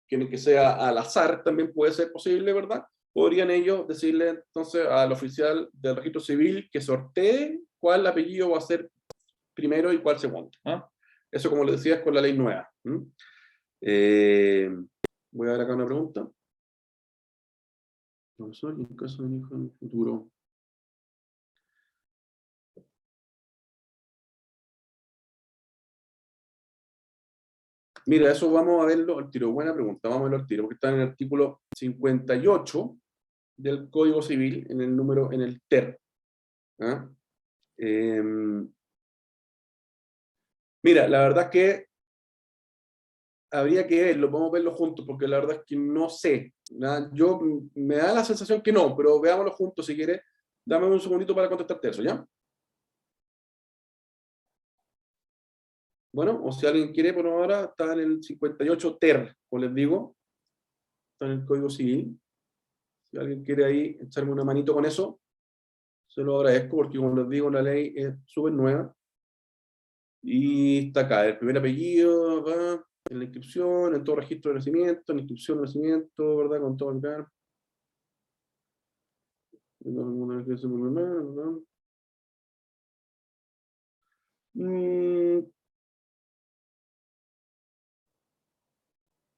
quieren que sea al azar, también puede ser posible, ¿verdad? Podrían ellos decirle entonces al oficial del registro civil que sortee cuál apellido va a ser primero y cuál segundo. ¿Ah? Eso, como les decía, es con la ley nueva. Eh, Voy a ver acá una pregunta. Profesor, en caso de un hijo en el futuro. Mira, eso vamos a verlo al tiro. Buena pregunta, vamos a verlo al tiro, porque está en el artículo 58 del Código Civil, en el número, en el TER. ¿Ah? Mira, la verdad es que habría que verlo, podemos verlo juntos, porque la verdad es que no sé. Yo me da la sensación que no, pero veámoslo juntos si quieres. Dame un segundito para contestarte eso, ¿ya? Bueno, o si alguien quiere, por ahora está en el 58 TER, como les digo, está en el Código Civil. Si alguien quiere ahí echarme una manito con eso, se lo agradezco, porque como les digo, la ley es súper nueva. Y está acá, el primer apellido, ¿verdad? En la inscripción, en todo registro de nacimiento, en la inscripción de nacimiento, ¿verdad? Con todo el lugar. Mm,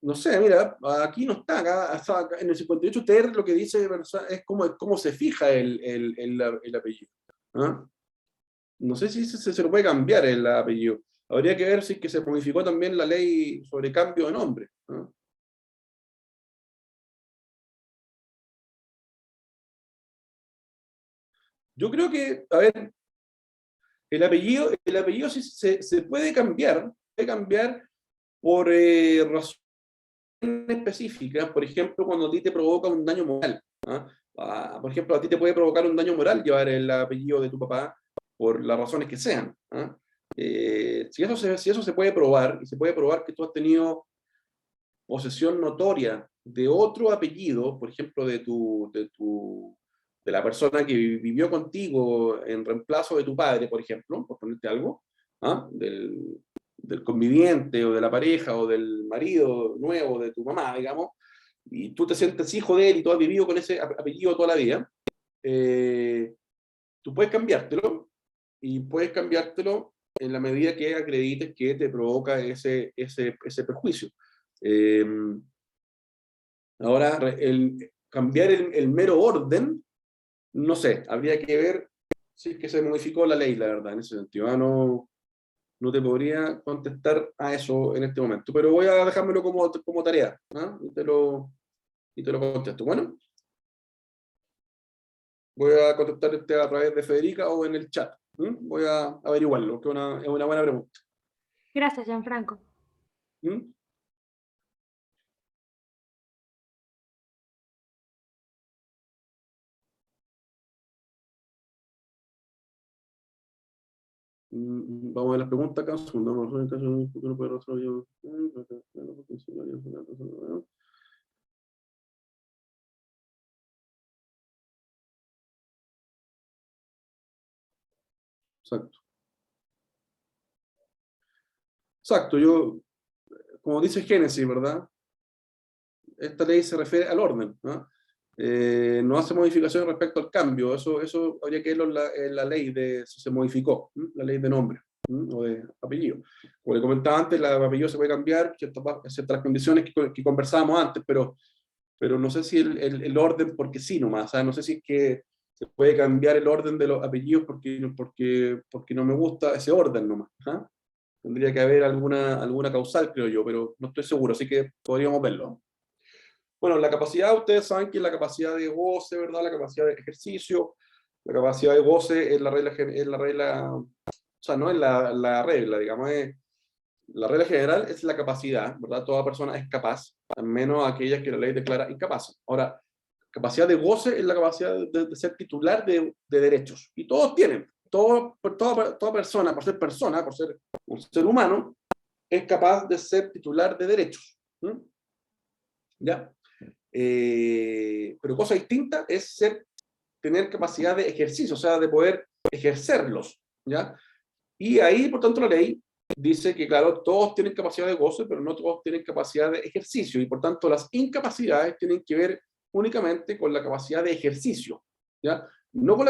no sé, mira, aquí no está, acá en el 58 TER lo que dice es cómo se fija el apellido. ¿Ah? No sé si se lo puede cambiar el apellido. Habría que ver si es que se modificó también la ley sobre cambio de nombre. ¿Ah? Yo creo que, a ver, el apellido sí se puede cambiar por razones específicas, por ejemplo, cuando a ti te provoca un daño moral. ¿Ah? Por ejemplo, a ti te puede provocar un daño moral llevar el apellido de tu papá por las razones que sean. ¿Ah? Si eso se puede probar, y se puede probar que tú has tenido posesión notoria de otro apellido, por ejemplo, de la persona que vivió contigo en reemplazo de tu padre, por ejemplo, por ponerte algo, ¿ah? Del conviviente o de la pareja o del marido nuevo de tu mamá, digamos, y tú te sientes hijo de él y tú has vivido con ese apellido toda la vida, eh, tú puedes cambiártelo, y puedes cambiártelo en la medida que acredites que te provoca ese perjuicio. Eh, Ahora, cambiar el mero orden, no sé, habría que ver si es que se modificó la ley, la verdad, en ese sentido. No te podría contestar a eso en este momento, pero voy a dejármelo como tarea, ¿ah? Y te lo contesto. Bueno, voy a contestarte a través de Federica o en el chat. Voy a averiguarlo, que es una buena pregunta. Gracias, Gianfranco. ¿Mm? Vamos a ver las preguntas acá. Segundo, en caso de un futuro puede rastrear yo. Exacto. Exacto, como dice Génesis, ¿verdad? Esta ley se refiere al orden, ¿no? No hace modificaciones respecto al cambio, eso habría que verlo en la ley de si se modificó, la ley de nombre o de apellido. Como le comentaba antes, el apellido se puede cambiar, ciertas condiciones que conversábamos antes, pero no sé si el orden porque sí nomás, ¿sabes? No sé si es que se puede cambiar el orden de los apellidos porque no me gusta ese orden nomás. ¿Ah? Tendría que haber alguna causal, creo yo, pero no estoy seguro, así que podríamos verlo. Bueno, la capacidad, ustedes saben que es la capacidad de goce, ¿verdad? La capacidad de ejercicio, la capacidad de goce es la regla, o sea, no es la regla, digamos, La regla general es la capacidad, ¿verdad? Toda persona es capaz, al menos aquellas que la ley declara incapaces. Ahora, capacidad de goce es la capacidad de ser titular de derechos. Y todos tienen, toda persona, por ser un ser humano, es capaz de ser titular de derechos. ¿Mm? ¿Ya? Pero cosa distinta es tener capacidad de ejercicio, o sea, de poder ejercerlos. ¿Ya? Y ahí, por tanto, la ley dice que, claro, todos tienen capacidad de goce, pero no todos tienen capacidad de ejercicio, y por tanto las incapacidades tienen que ver únicamente con la capacidad de ejercicio, ¿ya? No con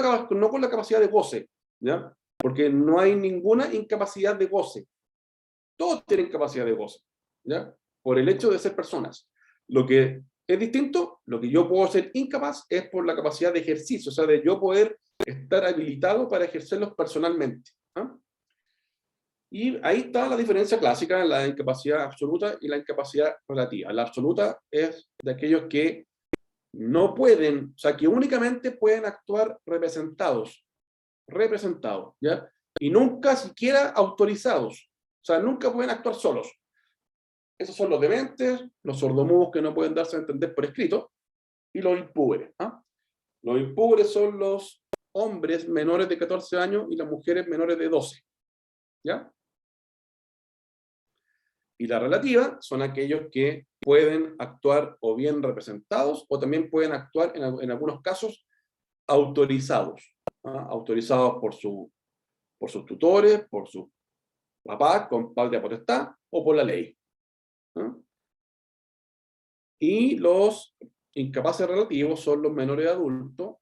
la capacidad de goce, ¿ya? Porque no hay ninguna incapacidad de goce. Todos tienen capacidad de goce, ¿ya? Por el hecho de ser personas. Lo que es distinto, lo que yo puedo ser incapaz es por la capacidad de ejercicio, o sea, de yo poder estar habilitado para ejercerlos personalmente. ¿Ah? Y ahí está la diferencia clásica, la incapacidad absoluta y la incapacidad relativa. La absoluta es de aquellos que no pueden, o sea, que únicamente pueden actuar representados, ¿ya? Y nunca siquiera autorizados, o sea, nunca pueden actuar solos. Esos son los dementes, los sordomudos que no pueden darse a entender por escrito, y los impúberes. ¿Ah? Los impúberes son los hombres menores de 14 años y las mujeres menores de 12. ¿Ya? Y la relativa son aquellos que pueden actuar o bien representados o también pueden actuar en algunos casos autorizados. ¿Ah? Autorizados por sus tutores, por sus papás con patria potestad o por la ley. ¿Ah? Y los incapaces relativos son los menores adultos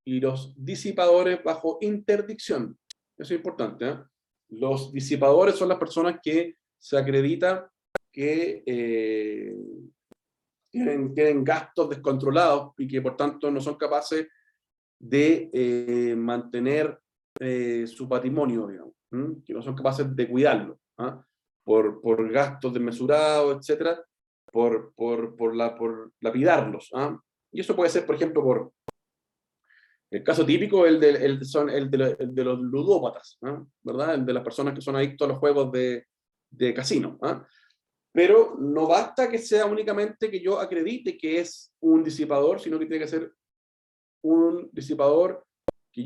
y los disipadores bajo interdicción. Eso es importante. ¿Eh? Los disipadores son las personas que se acredita que tienen gastos descontrolados y que por tanto no son capaces de mantener su patrimonio, digamos, que no son capaces de cuidarlo, ¿ah? Por gastos desmesurados, etcétera, por lapidarlos. ¿Ah? Y eso puede ser, por ejemplo, por el caso típico, el de los ludópatas, ¿ah? ¿Verdad? El de las personas que son adictos a los juegos de casino. ¿Ah? Pero no basta que sea únicamente que yo acredite que es un disipador, sino que tiene que ser un disipador que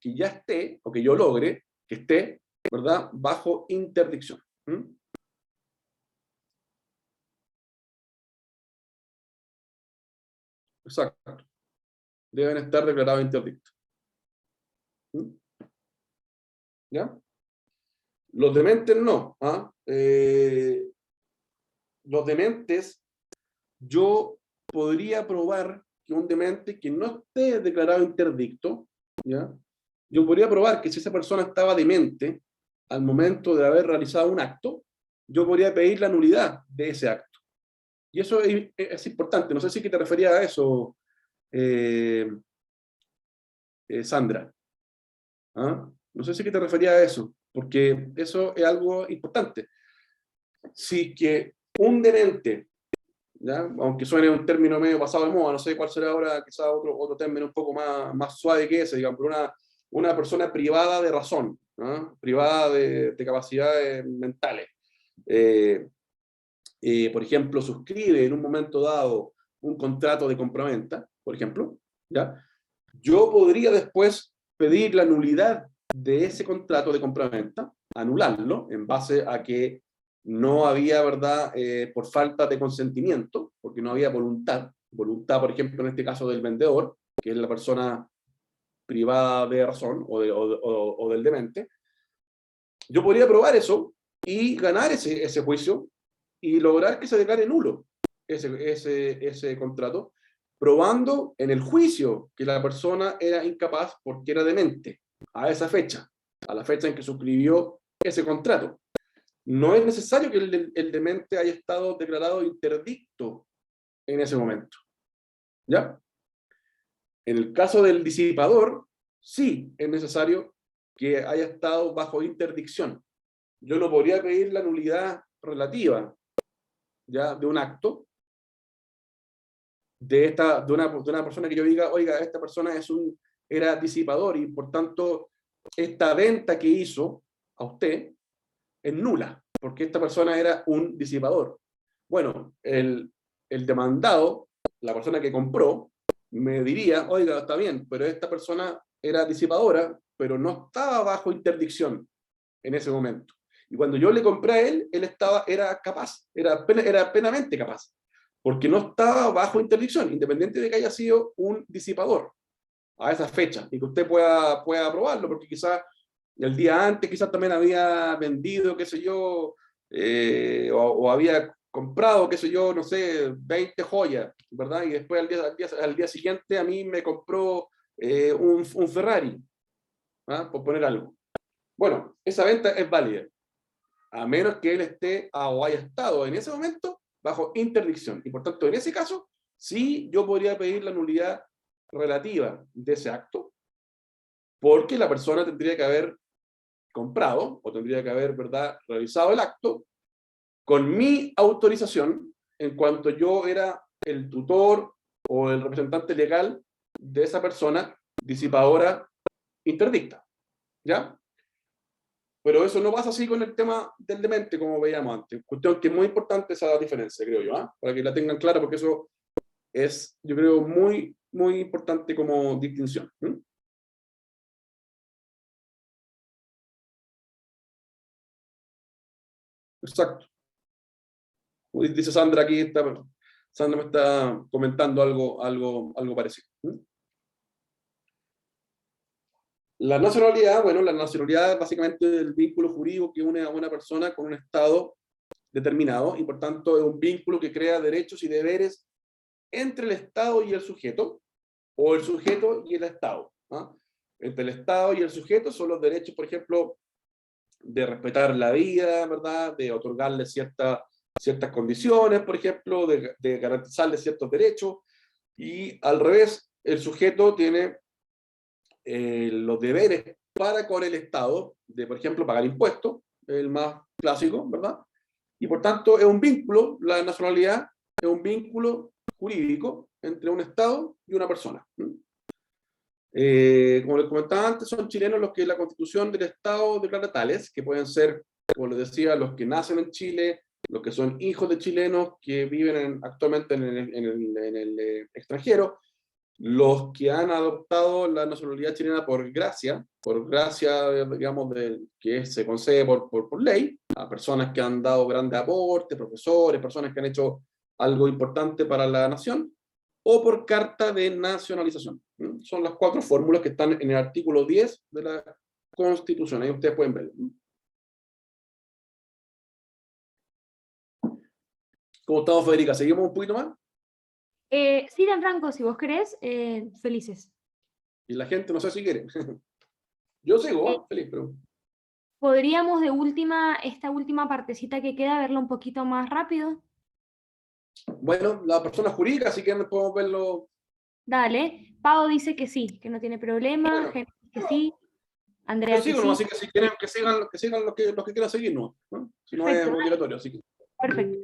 ya esté, o que yo logre, que esté, ¿verdad?, bajo interdicción. ¿Mm? Exacto. Deben estar declarados interdictos. ¿Mm? ¿Ya? Los dementes no. ¿Ah? Los dementes, yo podría probar que un demente que no esté declarado interdicto, ¿ya? Yo podría probar que si esa persona estaba demente al momento de haber realizado un acto, yo podría pedir la nulidad de ese acto. Y eso es importante. No sé si que te referías a eso, eh, Sandra. ¿Ah? No sé si que te referías a eso, porque eso es algo importante. Si que un demente, ¿ya? Aunque suene un término medio pasado de moda, no sé cuál será ahora, quizás otro término un poco más suave que ese, digamos, pero una persona privada de razón, ¿no? Privada de capacidades mentales. Por ejemplo, suscribe en un momento dado un contrato de compraventa, por ejemplo, ¿ya? Yo podría después pedir la nulidad de ese contrato de compraventa, anularlo, en base a que no había, ¿verdad?, por falta de consentimiento, porque no había voluntad, por ejemplo, en este caso del vendedor, que es la persona privada de razón o del demente. Yo podría probar eso y ganar ese juicio y lograr que se declare nulo ese contrato, probando en el juicio que la persona era incapaz porque era demente a esa fecha, a la fecha en que suscribió ese contrato. No es necesario que el demente haya estado declarado interdicto en ese momento. ¿Ya? En el caso del disipador, sí es necesario que haya estado bajo interdicción. Yo no podría pedir la nulidad relativa, ¿ya?, de un acto de una persona que yo diga, oiga, esta persona era disipador y por tanto esta venta que hizo a usted es nula, porque esta persona era un disipador. Bueno, el demandado, la persona que compró, me diría, oiga, está bien, pero esta persona era disipadora, pero no estaba bajo interdicción en ese momento. Y cuando yo le compré a él, era capaz, era plenamente capaz, porque no estaba bajo interdicción, independiente de que haya sido un disipador a esa fecha, y que usted pueda probarlo, porque quizás el día antes, quizás también había vendido, qué sé yo, o había comprado, qué sé yo, no sé, 20 joyas, ¿verdad? Y después al día siguiente a mí me compró un Ferrari, ¿ah? Por poner algo. Bueno, esa venta es válida, a menos que él esté o haya estado en ese momento bajo interdicción. Y por tanto, en ese caso, sí yo podría pedir la nulidad relativa de ese acto, porque la persona tendría que haber comprado o tendría que haber, ¿verdad?, realizado el acto con mi autorización en cuanto yo era el tutor o el representante legal de esa persona disipadora interdicta, ¿ya? Pero eso no pasa así con el tema del demente, como veíamos antes. Cuestión que es muy importante esa diferencia, creo yo, ¿eh? Para que la tengan clara, porque eso es, yo creo, muy, muy importante como distinción. Exacto. Dice Sandra aquí, Sandra me está comentando algo parecido. La nacionalidad, bueno, la nacionalidad es básicamente el vínculo jurídico que une a una persona con un Estado determinado, y por tanto es un vínculo que crea derechos y deberes entre el Estado y el sujeto, o el sujeto y el Estado. ¿Ah? Entre el Estado y el sujeto son los derechos, por ejemplo, de respetar la vida, ¿verdad? De otorgarle ciertas condiciones, por ejemplo, de garantizarle ciertos derechos, y al revés, el sujeto tiene los deberes para con el Estado, de, por ejemplo, pagar impuestos, el más clásico, ¿verdad? Y por tanto es un vínculo, la nacionalidad es un vínculo jurídico entre un Estado y una persona. Como les comentaba antes, son chilenos los que la Constitución del Estado declara tales, que pueden ser, como les decía, los que nacen en Chile, los que son hijos de chilenos que viven actualmente en el extranjero, los que han adoptado la nacionalidad chilena por gracia, digamos, que se concede por ley, a personas que han dado grandes aportes, profesores, personas que han hecho algo importante para la nación, o por carta de nacionalización. Son las 4 fórmulas que están en el artículo 10 de la Constitución. Ahí ustedes pueden verlo. ¿Cómo estamos, Federica? ¿Seguimos un poquito más? Sí, Dan Franco, si vos querés, felices. Y la gente no sé si quiere. Yo sigo, feliz, pero... ¿Podríamos de última, esta última partecita que queda, verla un poquito más rápido? Bueno, la persona jurídica, si quieren podemos verlo. Dale. Pau dice que sí, que no tiene problema. Bueno, Génesis que sí. yo Andrea que sigo sí. nomás, así que si quieren que sigan los que quieran seguir, ¿no? Si no es Perfecto, obligatorio, así que... perfecto.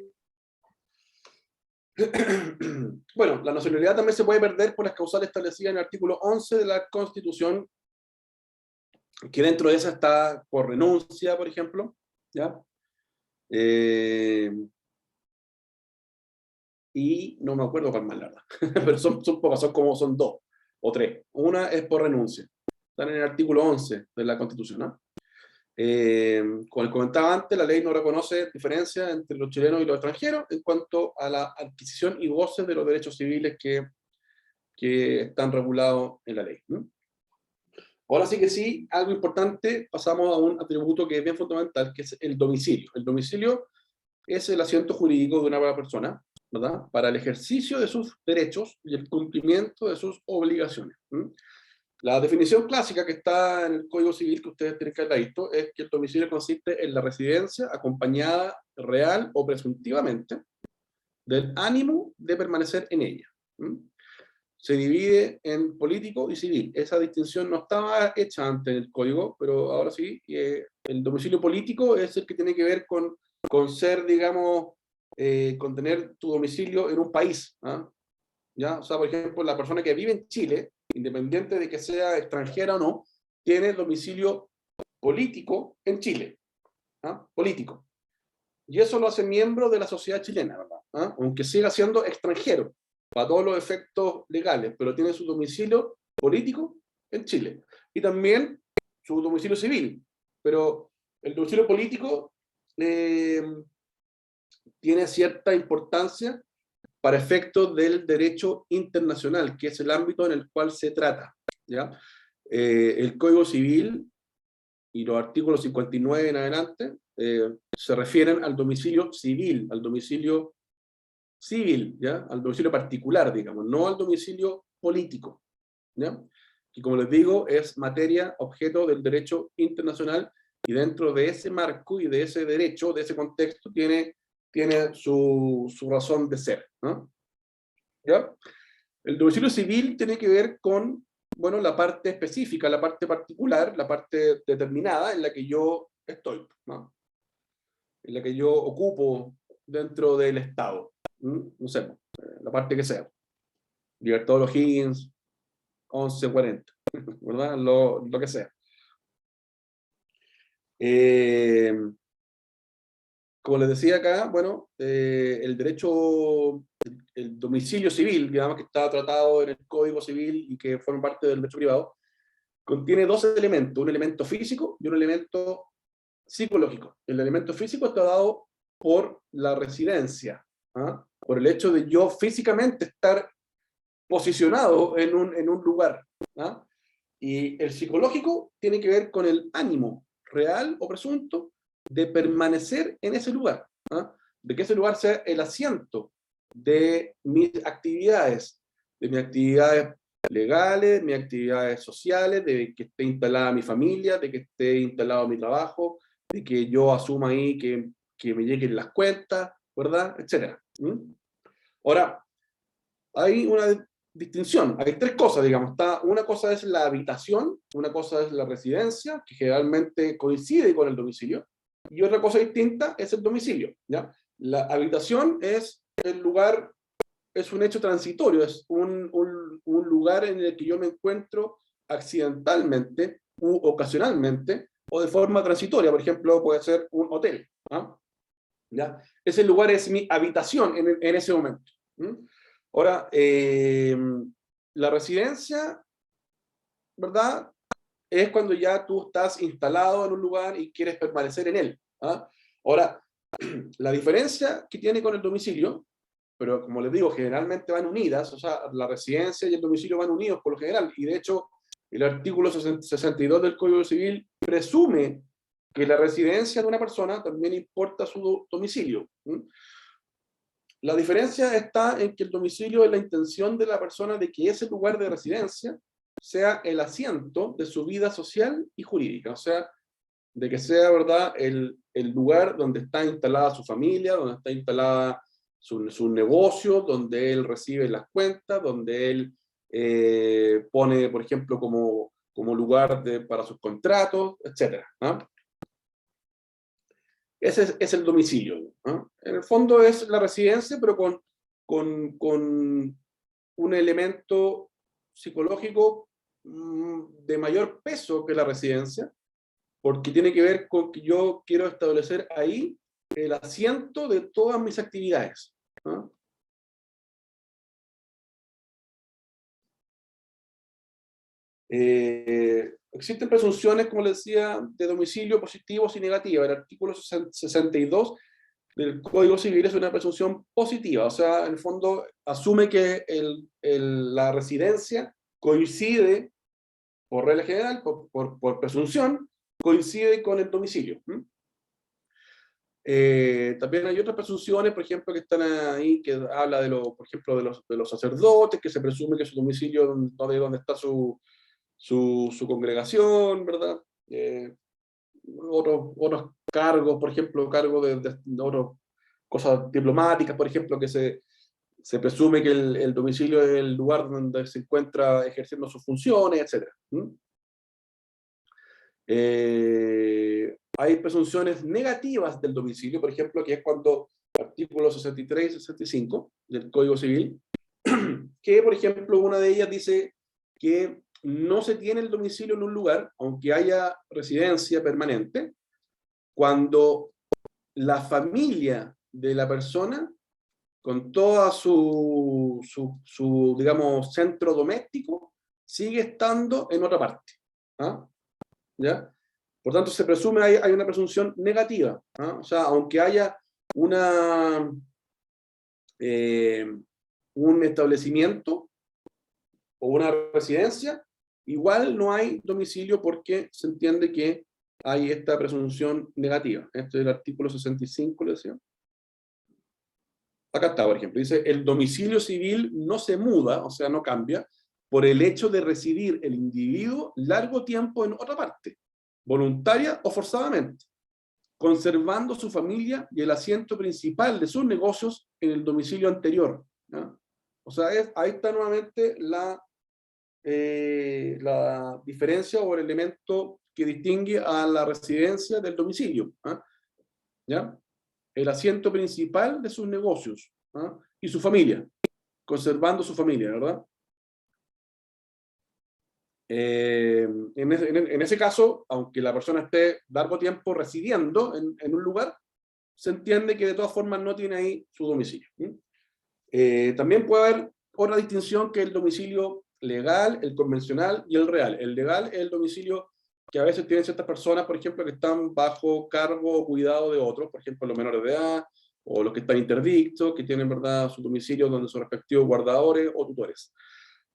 Bueno, la nacionalidad también se puede perder por las causales establecidas en el artículo 11 de la Constitución, que dentro de esa está por renuncia, por ejemplo, ¿ya? Y no me acuerdo cuál más, la verdad, pero son pocas, son 2 o 3. Una es por renuncia, están en el artículo 11 de la Constitución, ¿no? Como les comentaba antes, la ley no reconoce diferencia entre los chilenos y los extranjeros en cuanto a la adquisición y goce de los derechos civiles que están regulados en la ley, ¿no? Ahora sí que sí, algo importante, pasamos a un atributo que es bien fundamental, que es el domicilio. El domicilio es el asiento jurídico de una persona, ¿verdad?, para el ejercicio de sus derechos y el cumplimiento de sus obligaciones. La definición clásica que está en el Código Civil, que ustedes tienen que haber visto, es que el domicilio consiste en la residencia acompañada real o presuntivamente del ánimo de permanecer en ella. Se divide en político y civil. Esa distinción no estaba hecha antes en el Código, pero ahora sí. El domicilio político es el que tiene que ver con ser, digamos, con tener tu domicilio en un país. ¿Ya? O sea, por ejemplo, la persona que vive en Chile, independiente de que sea extranjera o no, tiene domicilio político en Chile. Político. y eso lo hace miembro de la sociedad chilena, ¿verdad? ¿Ah? Aunque siga siendo extranjero, para todos los efectos legales, pero tiene su domicilio político en Chile. Y también su domicilio civil, pero el domicilio político tiene cierta importancia para efectos del derecho internacional, que es el ámbito en el cual se trata, ¿ya? El Código Civil y los artículos 59 en adelante se refieren al domicilio civil, ¿ya? Al domicilio particular, digamos, no al domicilio político, ¿ya? Que como les digo, es materia, objeto del derecho internacional, y dentro de ese marco y de ese derecho, de ese contexto, tiene su razón de ser, ¿no? ¿Ya? El domicilio civil tiene que ver con, bueno, la parte específica, la parte particular, la parte determinada en la que yo estoy, ¿no? En la que yo ocupo dentro del Estado, ¿no? No sé, la parte que sea. Libertad de O'Higgins, 1140, ¿verdad? Lo que sea. Como les decía acá, bueno, el derecho, el domicilio civil, digamos, que está tratado en el Código Civil y que forma parte del derecho privado, contiene dos elementos, un elemento físico y un elemento psicológico. El elemento físico está dado por la residencia, ¿ah? Por el hecho de yo físicamente estar posicionado en un lugar, ¿ah? Y el psicológico tiene que ver con el ánimo real o presunto de permanecer en ese lugar, ¿ah? De que ese lugar sea el asiento de mis actividades legales, de mis actividades sociales, de que esté instalada mi familia, de que esté instalado mi trabajo, de que yo asuma ahí que me lleguen las cuentas, ¿verdad? Etcétera. ¿Mm? Ahora, hay una distinción, hay tres cosas, digamos. Una cosa es la habitación, una cosa es la residencia, que generalmente coincide con el domicilio, y otra cosa distinta es el domicilio, ¿ya? La habitación es el lugar, es un hecho transitorio, es un lugar en el que yo me encuentro accidentalmente u ocasionalmente o de forma transitoria. Por ejemplo, puede ser un hotel, ¿ah? ¿Ya? Ese lugar es mi habitación en ese momento. ¿Mm? Ahora, la residencia, ¿verdad? Es cuando ya tú estás instalado en un lugar y quieres permanecer en él, ¿ah? Ahora, la diferencia que tiene con el domicilio, pero como les digo, generalmente van unidas, o sea, la residencia y el domicilio van unidos por lo general, y de hecho, el artículo 62 del Código Civil presume que la residencia de una persona también importa su domicilio. ¿Mm? La diferencia está en que el domicilio es la intención de la persona de que ese lugar de residencia sea el asiento de su vida social y jurídica, o sea, de que sea, ¿verdad?, el lugar donde está instalada su familia, donde está instalada su negocio, donde él recibe las cuentas, donde él pone, por ejemplo, como lugar para sus contratos, etc., ¿no? Ese es el domicilio, ¿no? En el fondo es la residencia, pero con un elemento psicológico de mayor peso que la residencia, porque tiene que ver con que yo quiero establecer ahí el asiento de todas mis actividades, ¿no? Existen presunciones, como les decía, de domicilio positivos y negativas. El artículo 62 del Código Civil es una presunción positiva, o sea, en el fondo asume que la residencia coincide, por regla general, por presunción, coincide con el domicilio. También hay otras presunciones, por ejemplo, que están ahí, que habla por ejemplo, de los sacerdotes, que se presume que su domicilio no de donde está su congregación, ¿verdad? Otros cargos, por ejemplo, cargos de otras cosas diplomáticas, por ejemplo, que se presume que el domicilio es el lugar donde se encuentra ejerciendo sus funciones, etc. Hay presunciones negativas del domicilio, por ejemplo, que es cuando artículos 63 y 65 del Código Civil, que, por ejemplo, una de ellas dice que no se tiene el domicilio en un lugar, aunque haya residencia permanente, cuando la familia de la persona, con toda su digamos, centro doméstico, sigue estando en otra parte. ¿Ah? ¿Ya? Por tanto, se presume, hay una presunción negativa. ¿Ah? O sea, aunque haya una, un establecimiento o una residencia, igual no hay domicilio porque se entiende que hay esta presunción negativa. Este es el artículo 65, le decía. Acá está, por ejemplo, dice, el domicilio civil no se muda, o sea, no cambia, por el hecho de residir el individuo largo tiempo en otra parte, voluntaria o forzadamente, conservando su familia y el asiento principal de sus negocios en el domicilio anterior. ¿No? O sea, ahí está nuevamente la diferencia o el elemento que distingue a la residencia del domicilio. ¿Ya? El asiento principal de sus negocios, ¿ah? Y su familia, conservando su familia, ¿verdad? En ese caso, aunque la persona esté largo tiempo residiendo en un lugar, se entiende que de todas formas no tiene ahí su domicilio. También puede haber otra distinción que el domicilio legal, el convencional y el real. El legal es el domicilio que a veces tienen ciertas personas, por ejemplo, que están bajo cargo o cuidado de otros, por ejemplo, los menores de edad, o los que están interdictos, que tienen, ¿verdad?, su domicilio donde sus respectivos guardadores o tutores.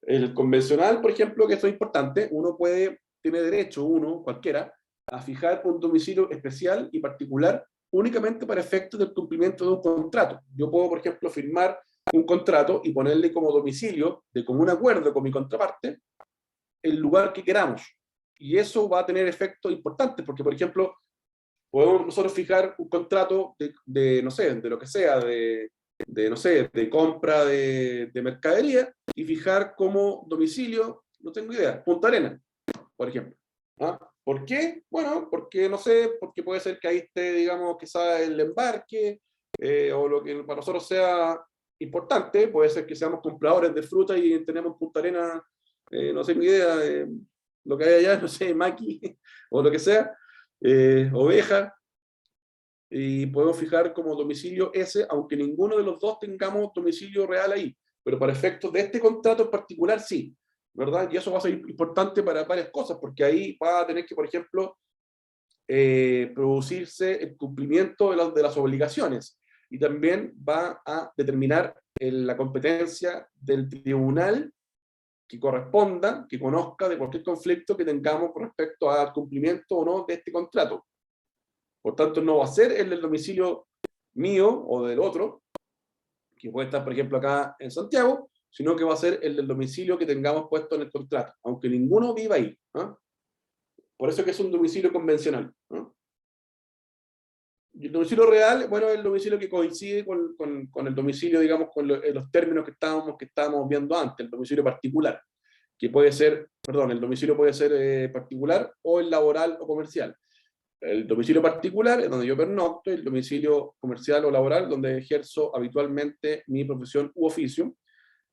El convencional, por ejemplo, que esto es importante, tiene derecho, cualquiera, a fijar un domicilio especial y particular únicamente para efectos del cumplimiento de un contrato. Yo puedo, por ejemplo, firmar un contrato y ponerle como domicilio, de común acuerdo con mi contraparte, el lugar que queramos. Y eso va a tener efectos importantes, porque, por ejemplo, podemos nosotros fijar un contrato no sé, de lo que sea, no sé, de compra de mercadería, y fijar como domicilio, no tengo idea, Punta Arenas, por ejemplo. ¿Ah? ¿Por qué? Bueno, porque no sé, porque puede ser que ahí esté, digamos, quizá el embarque, o lo que para nosotros sea importante, puede ser que seamos compradores de fruta y tenemos Punta Arenas, no sé, mi idea, lo que hay allá, no sé, maqui, o lo que sea, oveja, y podemos fijar como domicilio ese, aunque ninguno de los dos tengamos domicilio real ahí, pero para efectos de este contrato en particular sí, ¿verdad? Y eso va a ser importante para varias cosas, porque ahí va a tener que, por ejemplo, producirse el cumplimiento de las obligaciones, y también va a determinar la competencia del tribunal que corresponda, que conozca de cualquier conflicto que tengamos con respecto al cumplimiento o no de este contrato. Por tanto, no va a ser el del domicilio mío o del otro, que puede estar, por ejemplo, acá en Santiago, sino que va a ser el del domicilio que tengamos puesto en el contrato, aunque ninguno viva ahí. ¿Ah? Por eso es que es un domicilio convencional. ¿Ah? Y el domicilio real, bueno, es el domicilio que coincide con el domicilio, digamos, con los términos que estábamos viendo antes, el domicilio particular, que puede ser, perdón, el domicilio puede ser particular o el laboral o comercial. El domicilio particular es donde yo pernocto, el domicilio comercial o laboral donde ejerzo habitualmente mi profesión u oficio,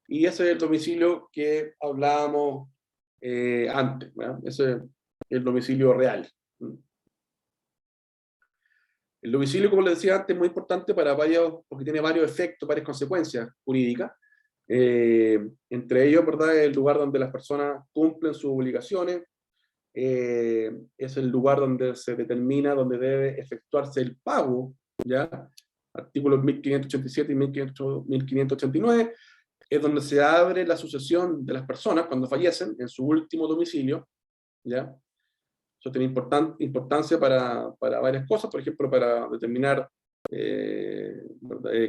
y ese es el domicilio que hablábamos antes, ¿verdad? Ese es el domicilio real. El domicilio, como les decía antes, es muy importante porque tiene varios efectos, varias consecuencias jurídicas. Entre ellos, ¿verdad?, es el lugar donde las personas cumplen sus obligaciones, es el lugar donde se determina, donde debe efectuarse el pago, ¿ya? Artículos 1587 y 1589, es donde se abre la sucesión de las personas cuando fallecen en su último domicilio, ¿ya? Eso tiene importancia para varias cosas, por ejemplo, para determinar,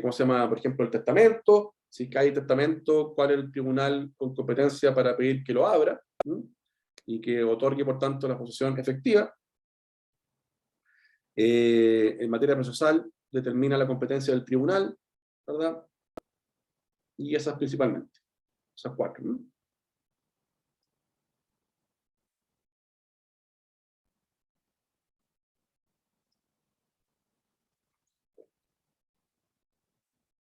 ¿cómo se llama? Por ejemplo, el testamento, si cae testamento, cuál es el tribunal con competencia para pedir que lo abra, ¿sí? Y que otorgue, por tanto, la posesión efectiva. En materia procesal, determina la competencia del tribunal, ¿verdad? Y esas principalmente, esas cuatro, ¿no?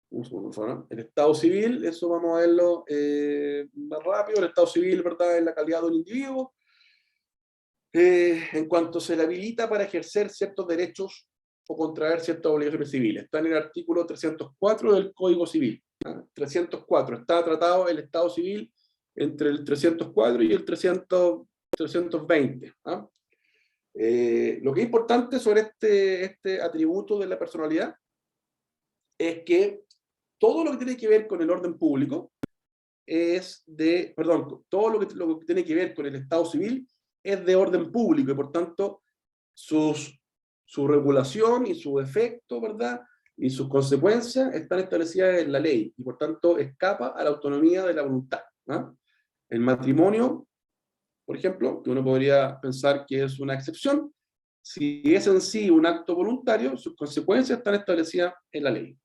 Un segundo, por favor, ¿no? El estado civil, eso vamos a verlo más rápido. El estado civil, ¿verdad?, es la calidad de un individuo. En cuanto se le habilita para ejercer ciertos derechos o contraer ciertas obligaciones civiles. Está en el artículo 304 del Código Civil. 304. Está tratado el Estado Civil entre el 304 y el 320. Lo que es importante sobre este atributo de la personalidad es que todo lo que tiene que ver con el orden público todo lo que tiene que ver con el Estado Civil es de orden público y por tanto su regulación y su efecto, ¿verdad? Y sus consecuencias están establecidas en la ley y por tanto escapa a la autonomía de la voluntad. El matrimonio, por ejemplo, que uno podría pensar que es una excepción, si es en sí un acto voluntario, sus consecuencias están establecidas en la ley.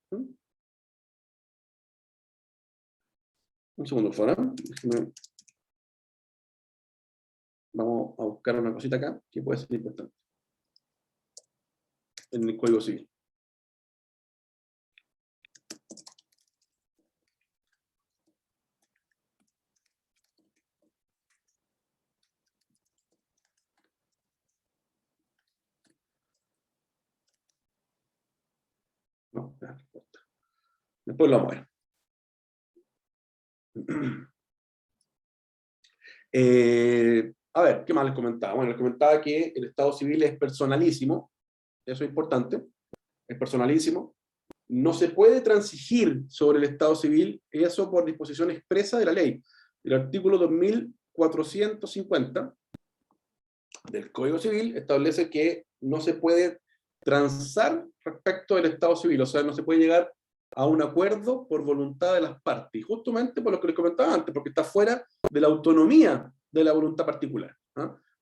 Un segundo, por favor. Vamos a buscar una cosita acá que puede ser importante en el Código Civil. No, después lo vamos a ver. A ver, ¿qué más les comentaba? Bueno, les comentaba que el Estado Civil es personalísimo, eso es importante, es personalísimo, no se puede transigir sobre el Estado Civil, eso por disposición expresa de la ley. El artículo 2450 del Código Civil establece que no se puede transar respecto del Estado Civil, o sea, no se puede llegar a un acuerdo por voluntad de las partes, y justamente por lo que les comentaba antes, porque está fuera de la autonomía de la voluntad particular.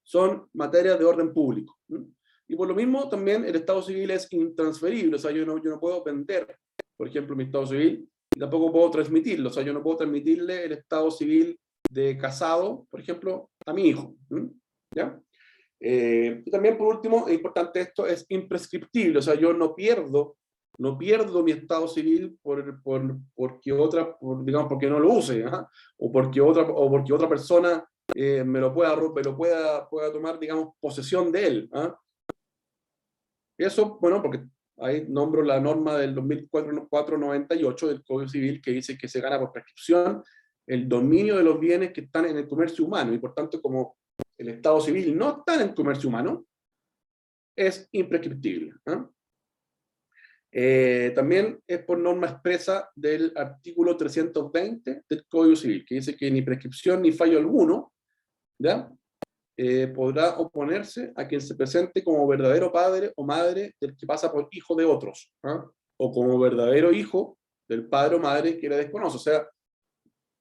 Son materias de orden público. Y por lo mismo también el Estado Civil es intransferible, o sea, yo no puedo vender, por ejemplo, mi Estado Civil, y tampoco puedo transmitirlo, o sea, yo no puedo transmitirle el Estado Civil de casado, por ejemplo, a mi hijo. ¿Ya? Y también, por último, es importante esto, es imprescriptible, o sea, yo no pierdo mi estado civil porque digamos, porque no lo use, o porque otra persona pueda tomar, digamos, posesión de él. Eso, bueno, porque ahí nombro la norma del 2498 del Código Civil que dice que se gana por prescripción el dominio de los bienes que están en el comercio humano, y por tanto, como el Estado Civil no está en el comercio humano, es imprescriptible. También es por norma expresa del artículo 320 del Código Civil, que dice que ni prescripción ni fallo alguno, ¿ya? Podrá oponerse a quien se presente como verdadero padre o madre del que pasa por hijo de otros, o como verdadero hijo del padre o madre que la desconoce. O sea,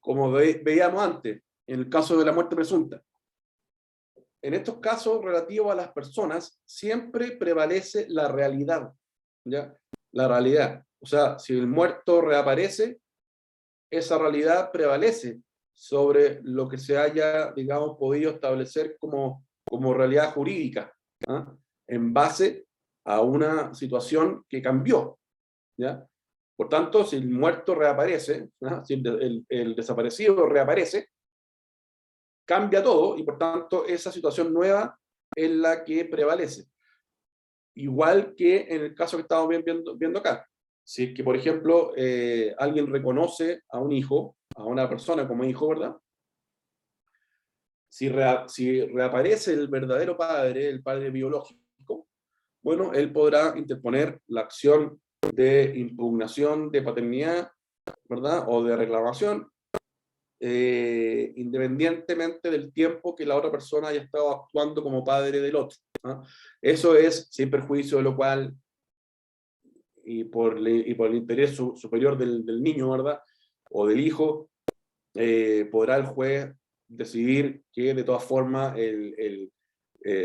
como veíamos antes, en el caso de la muerte presunta, en estos casos relativos a las personas, siempre prevalece la realidad, ¿ya? La realidad. O sea, si el muerto reaparece, esa realidad prevalece sobre lo que se haya, digamos, podido establecer como realidad jurídica, en base a una situación que cambió, ¿ya? Por tanto, si el muerto reaparece, si el desaparecido reaparece, cambia todo y por tanto esa situación nueva es la que prevalece. Igual que en el caso que estamos viendo acá. Si es que, por ejemplo, alguien reconoce a un hijo, a una persona como hijo, ¿verdad? Si reaparece el verdadero padre, el padre biológico, bueno, él podrá interponer la acción de impugnación de paternidad, ¿verdad? O de reclamación, independientemente del tiempo que la otra persona haya estado actuando como padre del otro. Eso es sin perjuicio de lo cual, y por el interés superior del niño, ¿verdad? O del hijo, podrá el juez decidir que de todas formas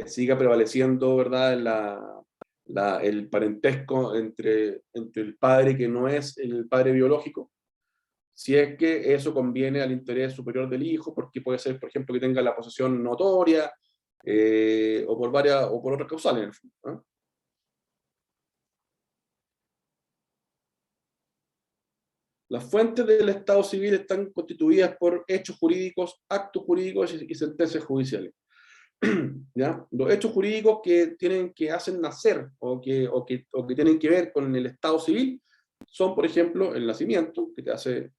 siga prevaleciendo, ¿verdad? El parentesco entre el padre que no es el padre biológico, si es que eso conviene al interés superior del hijo, porque puede ser, por ejemplo, que tenga la posesión notoria, o por otras causales, en el fondo, Las fuentes del Estado Civil están constituidas por hechos jurídicos, actos jurídicos y sentencias judiciales. ¿Ya? Los hechos jurídicos que hacen nacer o que tienen que ver con el estado civil son, por ejemplo, el nacimiento, que te hace,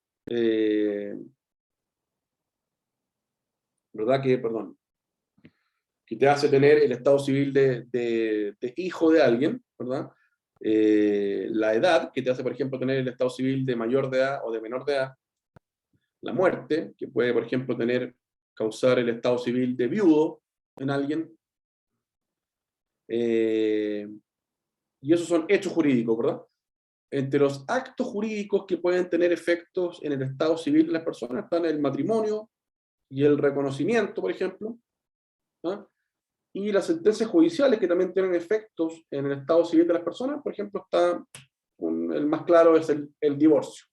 ¿verdad? Perdón, que te hace tener el estado civil de hijo de alguien, ¿verdad? La edad, que te hace, por ejemplo, tener el estado civil de mayor de edad o de menor de edad. La muerte, que puede, por ejemplo, causar el estado civil de viudo en alguien. Y esos son hechos jurídicos, ¿verdad? Entre los actos jurídicos que pueden tener efectos en el estado civil de las personas están el matrimonio y el reconocimiento, por ejemplo, ¿ah? Y las sentencias judiciales que también tienen efectos en el estado civil de las personas, por ejemplo, el más claro es el divorcio.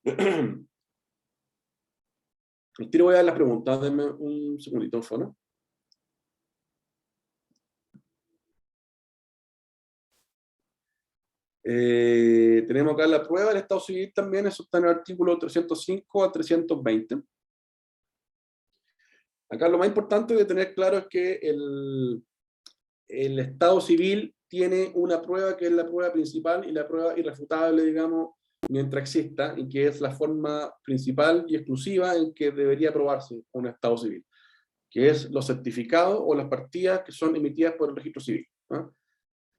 El tiro voy a dar las preguntas, denme un segundito, por favor, ¿no? Tenemos acá la prueba del estado civil también, eso está en el artículo 305 a 320. Acá lo más importante de tener claro es que el estado civil tiene una prueba que es la prueba principal y la prueba irrefutable, digamos, mientras exista, y que es la forma principal y exclusiva en que debería probarse un estado civil, que es los certificados o las partidas que son emitidas por el registro civil, ¿no?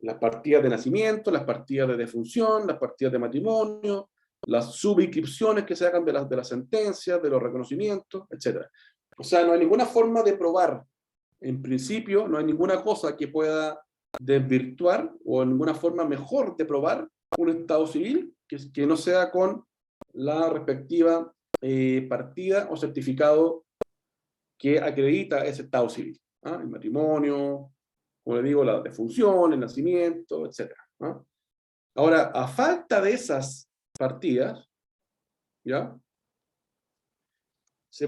Las partidas de nacimiento, las partidas de defunción, las partidas de matrimonio, las subinscripciones que se hagan de las sentencias, de los reconocimientos, etc. O sea, no hay ninguna forma de probar, en principio, no hay ninguna cosa que pueda desvirtuar o ninguna forma mejor de probar un estado civil que no sea con la respectiva partida o certificado que acredita ese estado civil, ¿ah? El matrimonio, como le digo, la defunción, el nacimiento, etc. ¿Ah? Ahora, a falta de esas partidas, ¿ya?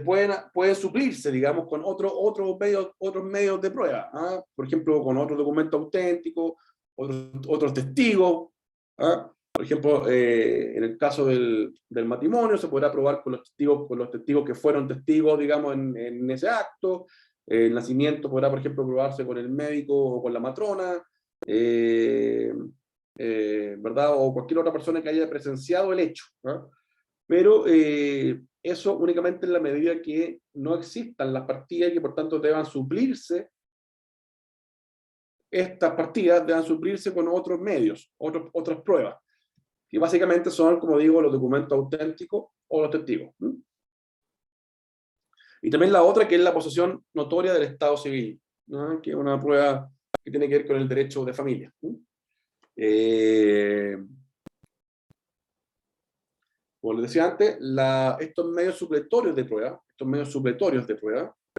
Pueden suplirse, digamos, con otros medios de prueba, ¿ah? Por ejemplo, con otro documento auténtico, otros testigos, ¿ah? Por ejemplo, en el caso del matrimonio se podrá probar con los testigos que fueron testigos, digamos, en ese acto. El nacimiento podrá, por ejemplo, probarse con el médico o con la matrona, ¿verdad? O cualquier otra persona que haya presenciado el hecho, ¿ah? Pero eso únicamente en la medida que no existan las partidas y que por tanto deban suplirse, estas partidas deban suplirse con otros medios, otras pruebas, que básicamente son, como digo, los documentos auténticos o los testigos. Y también la otra, que es la posesión notoria del estado civil, ¿no? Que es una prueba que tiene que ver con el derecho de familia. Como les decía antes, estos medios supletorios de prueba,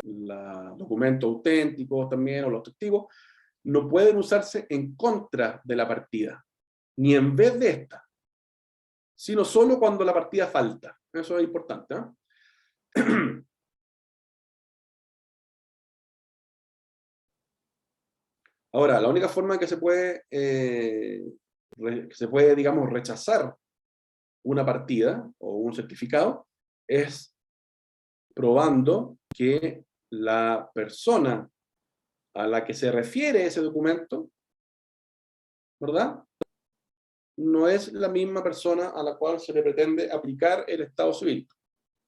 los documentos auténticos también o los testigos, no pueden usarse en contra de la partida, ni en vez de esta, sino solo cuando la partida falta. Eso es importante, ¿eh? Ahora, la única forma en que se puede, digamos, rechazar una partida o un certificado es probando que la persona a la que se refiere ese documento, ¿verdad?, no es la misma persona a la cual se le pretende aplicar el estado civil,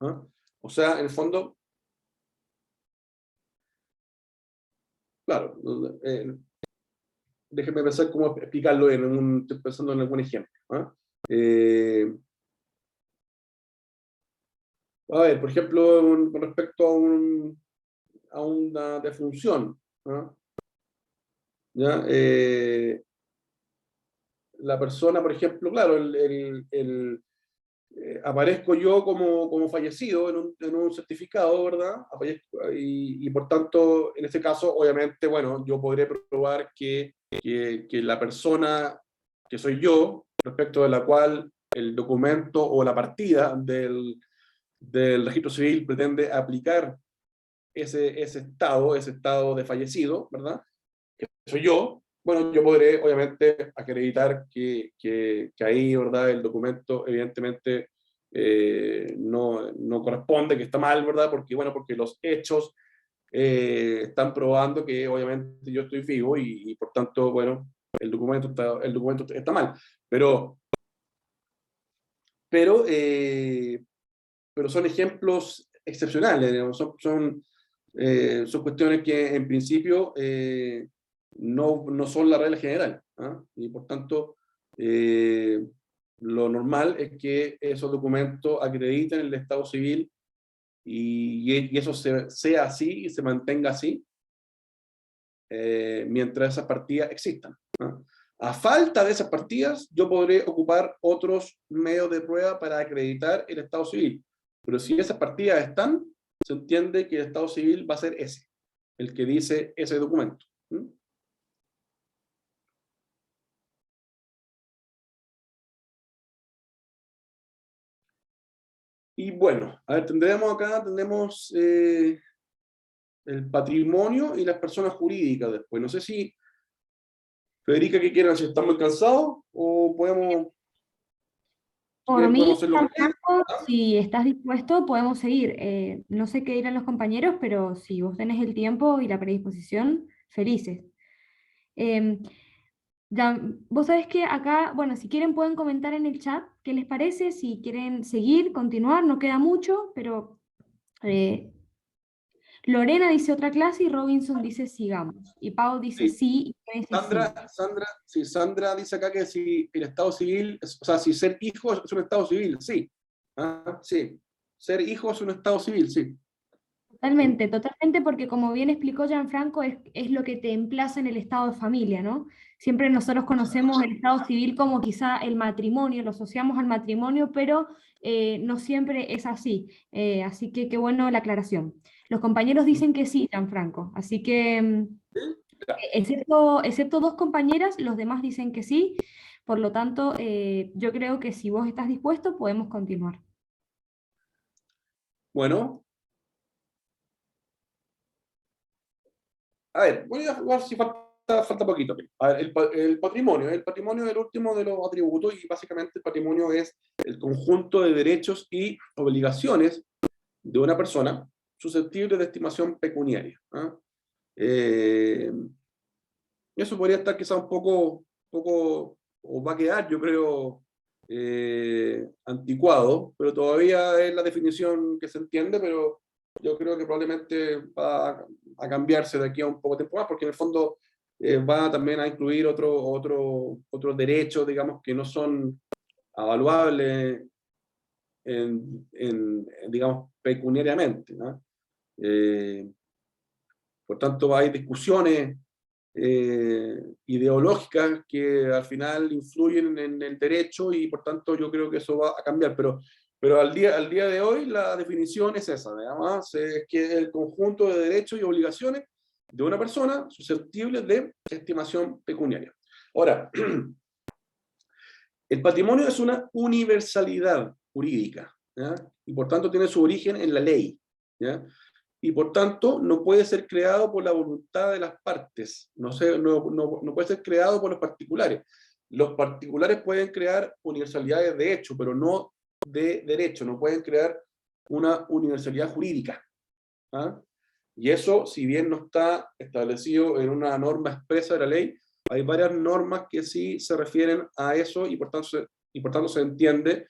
¿no? O sea, en el fondo, claro, déjeme pensar cómo explicarlo estoy pensando en algún ejemplo, ¿no? A ver, por ejemplo, con respecto a una defunción, ¿no? ¿Ya? La persona, por ejemplo, claro, aparezco yo como fallecido en un certificado, ¿verdad? Y por tanto, en este caso, obviamente, bueno, yo podré probar que la persona que soy yo, respecto de la cual el documento o la partida del registro civil pretende aplicar ese estado de fallecido, ¿verdad?, que soy yo. Bueno, yo podré, obviamente, acreditar que ahí, ¿verdad?, el documento, evidentemente, no corresponde, que está mal, ¿verdad? Porque, bueno, porque los hechos están probando que obviamente yo estoy vivo y por tanto, bueno, el documento está mal. Pero, pero son ejemplos excepcionales, digamos, son cuestiones que en principio no son la regla general, ¿ah? Y por tanto, lo normal es que esos documentos acrediten el estado civil y eso sea así y se mantenga así mientras esas partidas existan, ¿no? A falta de esas partidas, yo podré ocupar otros medios de prueba para acreditar el estado civil. Pero si esas partidas están, se entiende que el estado civil va a ser ese, el que dice ese documento. ¿Mm? Y bueno, a ver, tenemos el patrimonio y las personas jurídicas después. No sé si, Federica, ¿qué quieran? Si están muy cansados o podemos, si Por quieren, mí, podemos hacerlo. Gianfranco, ¿Ah? si estás dispuesto, podemos seguir. No sé qué dirán los compañeros, pero si vos tenés el tiempo y la predisposición, felices. Em, vos sabés que acá, bueno, si quieren pueden comentar en el chat qué les parece, si quieren seguir, continuar, no queda mucho, pero eh, Lorena dice otra clase y Robinson dice sigamos. Y Pau dice Sí. sí y Kenneth dice sí. Sandra dice acá que si el estado civil, o sea, si ser hijo es un estado civil, sí. Ah, sí. Ser hijo es un estado civil, sí. ¿Mm? Totalmente, totalmente, porque como bien explicó Gianfranco, es lo que te emplaza en el estado de familia, ¿no? Siempre nosotros conocemos el estado civil como quizá el matrimonio, lo asociamos al matrimonio, pero no siempre es así. Así que qué bueno la aclaración. Los compañeros ¿Mm? dicen que sí, Gianfranco, así que ¿Sí? Ya. excepto dos compañeras, los demás dicen que sí. Por lo tanto, yo creo que si vos estás dispuesto, podemos continuar. Bueno, a ver, voy a ver si falta poquito. A ver, el patrimonio es el último de los atributos y básicamente el patrimonio es el conjunto de derechos y obligaciones de una persona susceptibles de estimación pecuniaria. ¿Ah? Eh, Eso podría estar quizá o va a quedar, yo creo, anticuado, pero todavía es la definición que se entiende, pero yo creo que probablemente va a cambiarse de aquí a un poco tiempo más, porque en el fondo va también a incluir otros derechos, digamos, que no son avaluables digamos, pecuniariamente, ¿no? Eh, por tanto, hay discusiones ideológicas que al final influyen en el derecho y por tanto yo creo que eso va a cambiar, pero al día de hoy la definición es esa, además, es que el conjunto de derechos y obligaciones de una persona susceptibles de estimación pecuniaria. Ahora, el patrimonio es una universalidad jurídica, ¿ya? Y por tanto tiene su origen en la ley, ¿ya? Y por tanto no puede ser creado por la voluntad de las partes, no puede ser creado por los particulares. Los particulares pueden crear universalidades de hecho, pero no de derecho, no pueden crear una universalidad jurídica. ¿Ah? Y eso, si bien no está establecido en una norma expresa de la ley, hay varias normas que sí se refieren a eso y por tanto se entiende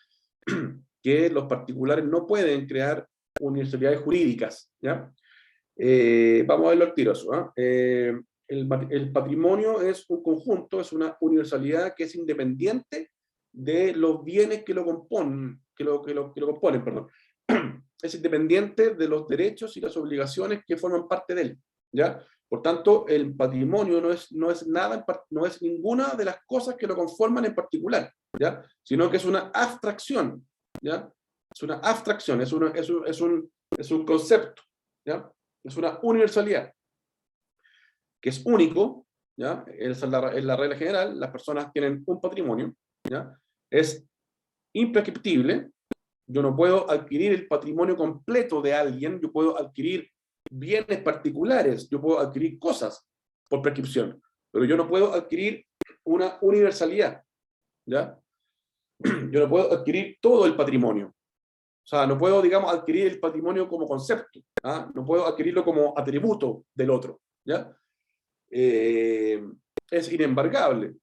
que los particulares no pueden crear universalidades jurídicas, ¿ya? Vamos a verlo al tiro eso, ¿eh? El patrimonio es un conjunto, es una universalidad que es independiente de los bienes que lo componen, que lo componen, perdón. Es independiente de los derechos y las obligaciones que forman parte de él, ¿ya? Por tanto, el patrimonio no es nada, no es ninguna de las cosas que lo conforman en particular, ¿ya? Sino que es una abstracción, ¿ya? Es una abstracción, es un concepto, ¿ya? Es una universalidad, que es único, ¿ya? Es la regla general, las personas tienen un patrimonio, ¿ya? Es imprescriptible, yo no puedo adquirir el patrimonio completo de alguien, yo puedo adquirir bienes particulares, yo puedo adquirir cosas por prescripción, pero yo no puedo adquirir una universalidad, ¿ya? Yo no puedo adquirir todo el patrimonio, O sea, no puedo, digamos, adquirir el patrimonio como concepto, ¿ah? No puedo adquirirlo como atributo del otro, ¿ya? Es inembargable.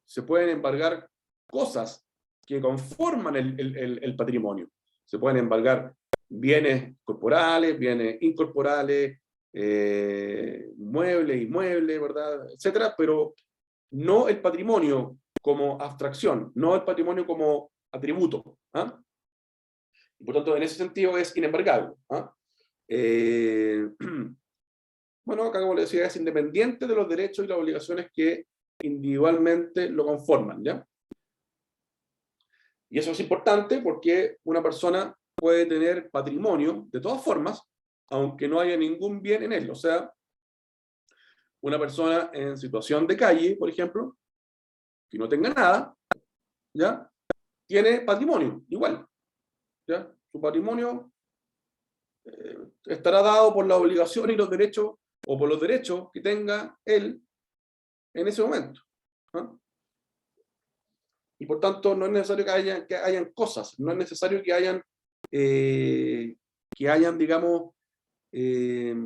Se pueden embargar cosas que conforman el patrimonio. Se pueden embargar bienes corporales, bienes incorporales, muebles, inmuebles, ¿verdad? Etcétera, pero no el patrimonio como abstracción, no el patrimonio como atributo. ¿Ah? Y por tanto, en ese sentido es inembargable. ¿Ah? Eh, bueno, acá como le decía, es independiente de los derechos y las obligaciones que individualmente lo conforman, ¿ya? Y eso es importante porque una persona puede tener patrimonio de todas formas, aunque no haya ningún bien en él. O sea, una persona en situación de calle, por ejemplo, que no tenga nada, ¿ya? Tiene patrimonio, igual, ¿ya? Su patrimonio estará dado por la obligación y los derechos, o por los derechos que tenga él en ese momento. ¿No? Y por tanto, no es necesario que hayan cosas, no es necesario que hayan digamos, eh,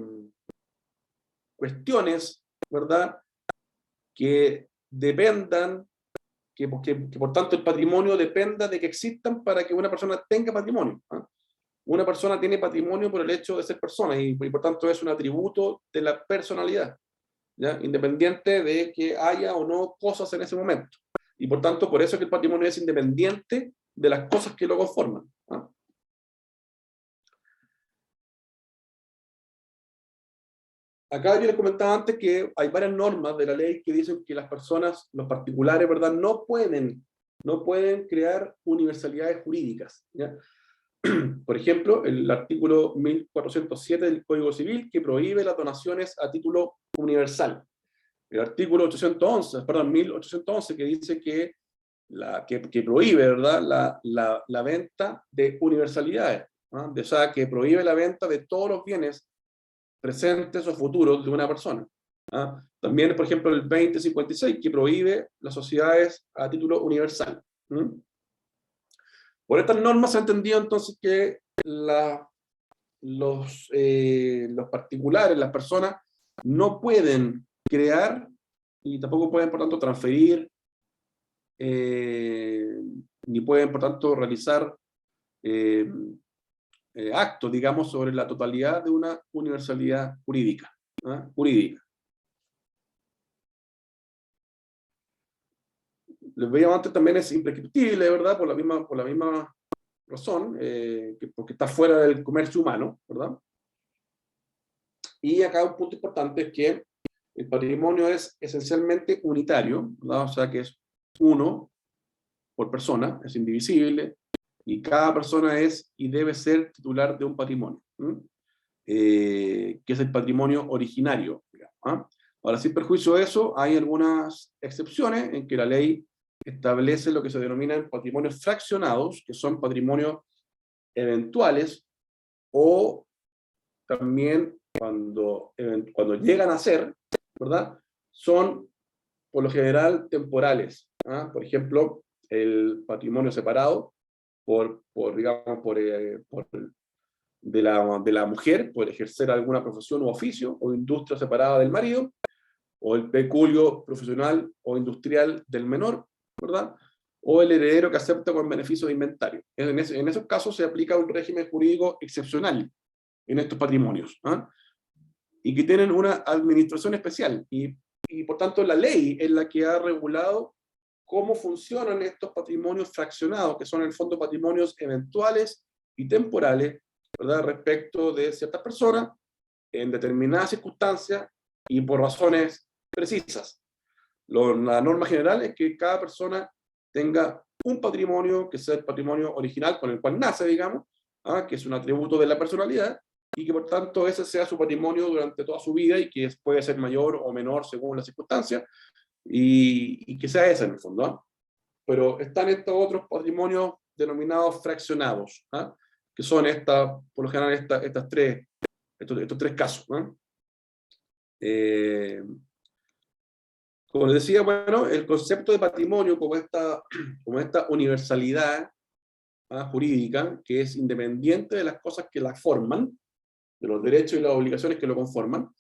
cuestiones, ¿verdad? Que dependan, que por tanto el patrimonio dependa de que existan para que una persona tenga patrimonio. ¿Ah? Una persona tiene patrimonio por el hecho de ser persona y por tanto es un atributo de la personalidad, ¿ya? Independiente de que haya o no cosas en ese momento. Y por tanto, por eso es que el patrimonio es independiente de las cosas que lo conforman. ¿Ah? Acá yo les comentaba antes que hay varias normas de la ley que dicen que las personas, los particulares, ¿verdad?, no pueden crear universalidades jurídicas, ¿ya? Por ejemplo, el artículo 1407 del Código Civil que prohíbe las donaciones a título universal. El artículo 1811 que dice que prohíbe, ¿verdad?, la venta de universalidades, ¿no? O sea, que prohíbe la venta de todos los bienes presentes o futuros de una persona. ¿Ah? También, por ejemplo, el 2056, que prohíbe las sociedades a título universal. ¿Mm? Por estas normas se ha entendido entonces que los particulares, las personas, no pueden crear y tampoco pueden, por tanto, transferir, ni pueden, por tanto, realizar eh, actos, digamos, sobre la totalidad de una universalidad jurídica. ¿Ah? Jurídica. Les veíamos antes también es imprescriptible, ¿verdad? Por la misma razón, porque está fuera del comercio humano, ¿verdad? Y acá un punto importante es que el patrimonio es esencialmente unitario, ¿verdad? O sea que es uno por persona, es indivisible, y cada persona es y debe ser titular de un patrimonio, que es el patrimonio originario, digamos, ¿ah? Ahora, sin perjuicio de eso, hay algunas excepciones en que la ley establece lo que se denominan patrimonios fraccionados, que son patrimonios eventuales, o también cuando llegan a ser, ¿verdad? Son por lo general temporales. ¿Ah? Por ejemplo, el patrimonio separado digamos, de la mujer, por ejercer alguna profesión u oficio o industria separada del marido, o el peculio profesional o industrial del menor, ¿verdad? O el heredero que acepta con beneficio de inventario. En esos casos se aplica un régimen jurídico excepcional en estos patrimonios, ¿ah? Y que tienen una administración especial. Y por tanto la ley es la que ha regulado cómo funcionan estos patrimonios fraccionados, que son en el fondo patrimonios eventuales y temporales, ¿verdad?, respecto de ciertas personas en determinadas circunstancias y por razones precisas. La norma general es que cada persona tenga un patrimonio que sea el patrimonio original con el cual nace, digamos, ¿ah? Que es un atributo de la personalidad, y que por tanto ese sea su patrimonio durante toda su vida y que puede ser mayor o menor según las circunstancias, y que sea ese en el fondo. ¿Ah? Pero están estos otros patrimonios denominados fraccionados, ¿ah? Que son por lo general estos tres casos. ¿Ah? Como les decía, bueno, el concepto de patrimonio como esta universalidad jurídica, que es independiente de las cosas que la forman, de los derechos y las obligaciones que lo conforman,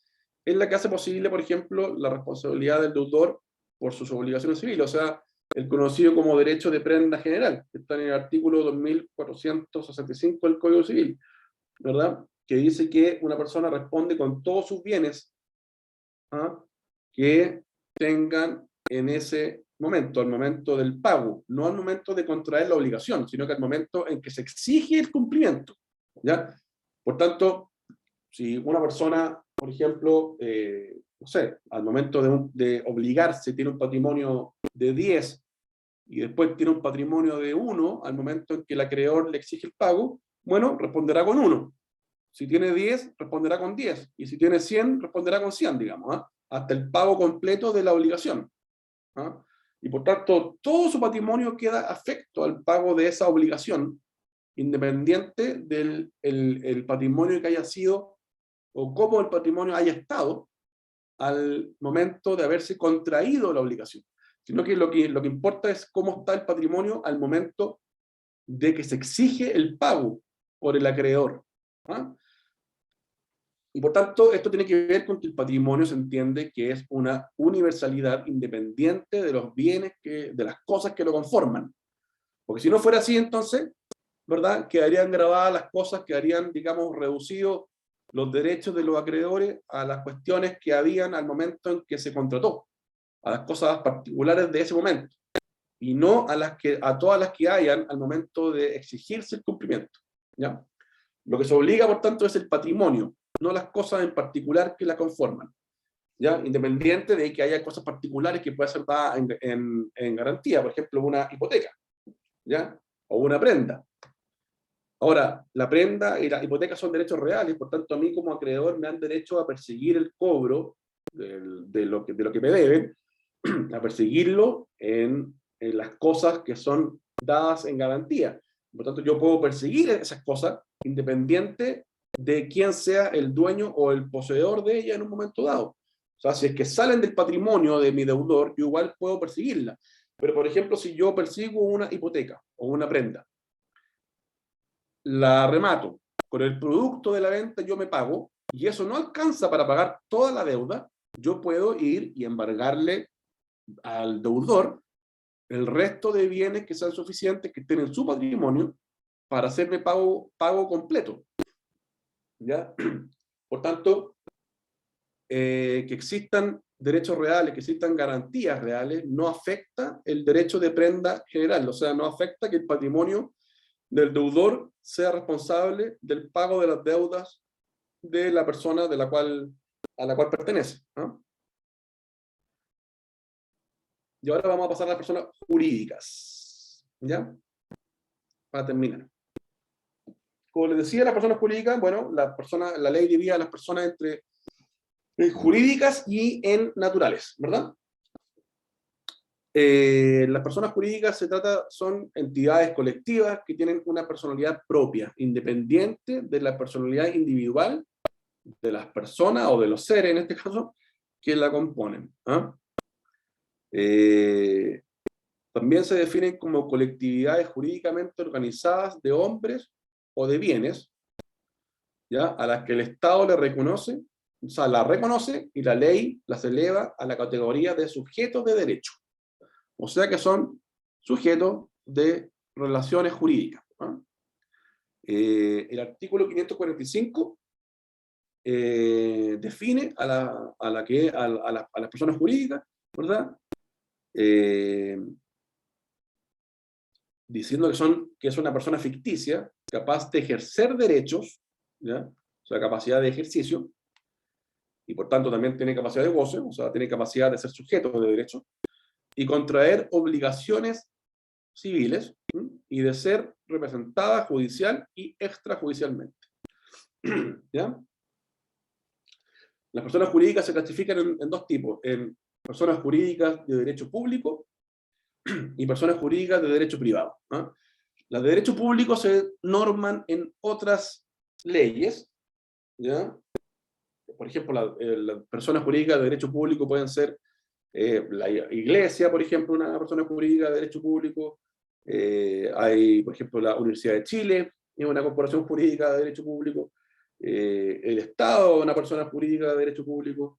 es la que hace posible, por ejemplo, la responsabilidad del deudor por sus obligaciones civiles, o sea, el conocido como derecho de prenda general, que está en el artículo 2465 del Código Civil, ¿verdad? Que dice que una persona responde con todos sus bienes, ¿ah?, que tengan en ese momento, al momento del pago, no al momento de contraer la obligación, sino que al momento en que se exige el cumplimiento, ¿ya? Por tanto, si una persona, por ejemplo, no sé, al momento de obligarse tiene un patrimonio de 10 y después tiene un patrimonio de 1, al momento en que el acreedor le exige el pago, bueno, responderá con 1. Si tiene 10, responderá con 10. Y si tiene 100, responderá con 100, digamos, ¿ah?, hasta el pago completo de la obligación, ¿ah? Y por tanto, todo su patrimonio queda afecto al pago de esa obligación, independiente del el patrimonio que haya sido o cómo el patrimonio haya estado al momento de haberse contraído la obligación. Sino que lo que importa es cómo está el patrimonio al momento de que se exige el pago por el acreedor, ¿ah? Y por tanto, esto tiene que ver con que el patrimonio se entiende que es una universalidad independiente de los bienes, de las cosas que lo conforman. Porque si no fuera así, entonces, ¿verdad?, quedarían grabadas las cosas, quedarían, digamos, reducidos los derechos de los acreedores a las cuestiones que habían al momento en que se contrató, a las cosas particulares de ese momento, y no a todas las que hayan al momento de exigirse el cumplimiento, ¿ya? Lo que se obliga, por tanto, es el patrimonio, no las cosas en particular que la conforman, ¿ya? Independiente de que haya cosas particulares que puedan ser dadas en garantía, por ejemplo, una hipoteca, ¿ya?, o una prenda. Ahora, la prenda y la hipoteca son derechos reales, por tanto, a mí como acreedor me dan derecho a perseguir el cobro de lo que me deben, a perseguirlo en las cosas que son dadas en garantía. Por tanto, yo puedo perseguir esas cosas independiente de quién sea el dueño o el poseedor de ella en un momento dado. O sea, si es que salen del patrimonio de mi deudor, yo igual puedo perseguirla. Pero, por ejemplo, si yo persigo una hipoteca o una prenda, la remato, con el producto de la venta yo me pago, y eso no alcanza para pagar toda la deuda, yo puedo ir y embargarle al deudor el resto de bienes que sean suficientes, que estén en su patrimonio, para hacerme pago completo, ¿ya? Por tanto, que existan derechos reales, que existan garantías reales, no afecta el derecho de prenda general, o sea, no afecta que el patrimonio del deudor sea responsable del pago de las deudas de la persona a la cual pertenece, ¿no? Y ahora vamos a pasar a las personas jurídicas, ¿ya? Para terminar. Como les decía, las personas jurídicas, bueno, la ley divide a las personas entre jurídicas y en naturales, ¿verdad? Las personas jurídicas son entidades colectivas que tienen una personalidad propia, independiente de la personalidad individual de las personas o de los seres, en este caso, que la componen, ¿ah? También se definen como colectividades jurídicamente organizadas de hombres o de bienes, ¿ya?, a las que el Estado le reconoce, o sea, la reconoce y la ley las eleva a la categoría de sujetos de derecho. O sea que son sujetos de relaciones jurídicas, ¿no? El artículo 545 define a las personas jurídicas, ¿verdad? Diciendo que es una persona ficticia, capaz de ejercer derechos, ¿ya?, o sea, capacidad de ejercicio, y por tanto también tiene capacidad de goce, o sea, tiene capacidad de ser sujeto de derecho, y contraer obligaciones civiles, ¿sí?, y de ser representada judicial y extrajudicialmente. ¿Ya? Las personas jurídicas se clasifican en dos tipos, en personas jurídicas de derecho público y personas jurídicas de derecho privado, ¿no? Las de derecho público se norman en otras leyes, ¿ya? Por ejemplo, las personas jurídicas de derecho público pueden ser la iglesia, por ejemplo, una persona jurídica de derecho público, Hay, por ejemplo, la Universidad de Chile, es una corporación jurídica de derecho público. El Estado es una persona jurídica de derecho público.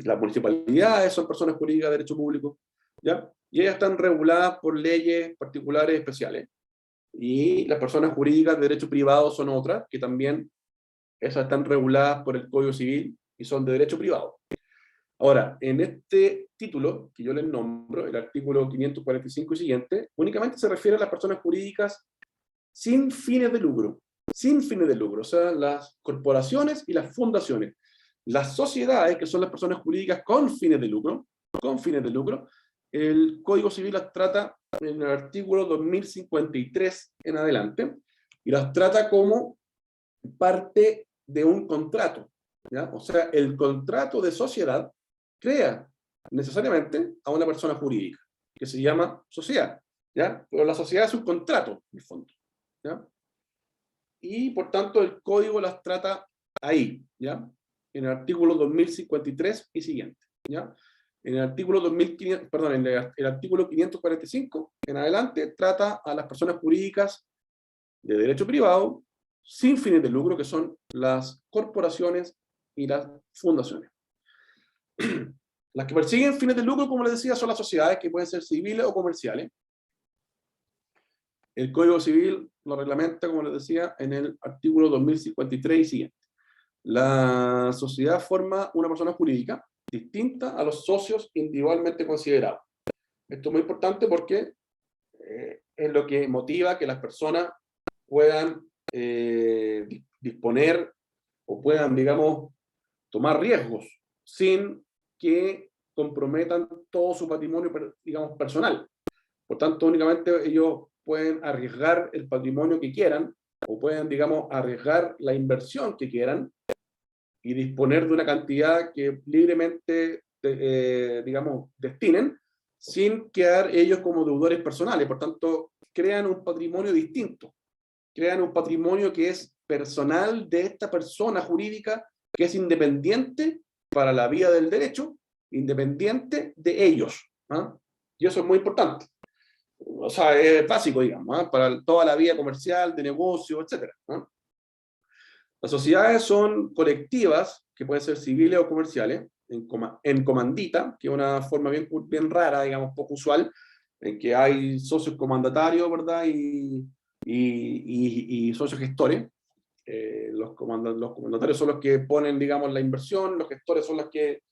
Las municipalidades son personas jurídicas de derecho público, ¿ya? Y ellas están reguladas por leyes particulares especiales. Y las personas jurídicas de derecho privado son otras, que también esas están reguladas por el Código Civil y son de derecho privado. Ahora, en este título que yo les nombro, el artículo 545 y siguiente, únicamente se refiere a las personas jurídicas sin fines de lucro. Sin fines de lucro, o sea, las corporaciones y las fundaciones. Las sociedades, que son las personas jurídicas con fines de lucro, el Código Civil las trata en el artículo 2053 en adelante, y las trata como parte de un contrato, ¿ya? O sea, el contrato de sociedad crea necesariamente a una persona jurídica, que se llama sociedad, ¿ya? Pero la sociedad es un contrato, en el fondo, ¿ya? Y por tanto el código las trata ahí, ¿ya? En el artículo 2053 y siguiente, ¿ya? En el artículo 2500, perdón, en el artículo 545 en adelante trata a las personas jurídicas de derecho privado sin fines de lucro, que son las corporaciones y las fundaciones. Las que persiguen fines de lucro, como les decía, son las sociedades, que pueden ser civiles o comerciales. El Código Civil lo reglamenta, como les decía, en el artículo 2053 y siguiente. La sociedad forma una persona jurídica distinta a los socios individualmente considerados. Esto es muy importante porque es lo que motiva que las personas puedan disponer o puedan, digamos, tomar riesgos sin que comprometan todo su patrimonio, digamos, personal. Por tanto, únicamente ellos pueden arriesgar el patrimonio que quieran, o pueden, digamos, arriesgar la inversión que quieran, y disponer de una cantidad que libremente, digamos, destinen, sin quedar ellos como deudores personales. Por tanto, crean un patrimonio distinto, crean un patrimonio que es personal de esta persona jurídica, que es independiente para la vía del derecho, independiente de ellos, ¿ah? Y eso es muy importante. O sea, es básico, digamos, ¿ah? Para toda la vía comercial, de negocio, etc. ¿Ah? Las sociedades son colectivas, que pueden ser civiles o comerciales, en comandita, que es una forma bien rara, digamos, poco usual, en que hay socios comandatarios, ¿verdad? Y socios gestores. Los comandatarios son los que ponen, digamos, la inversión, los gestores son los que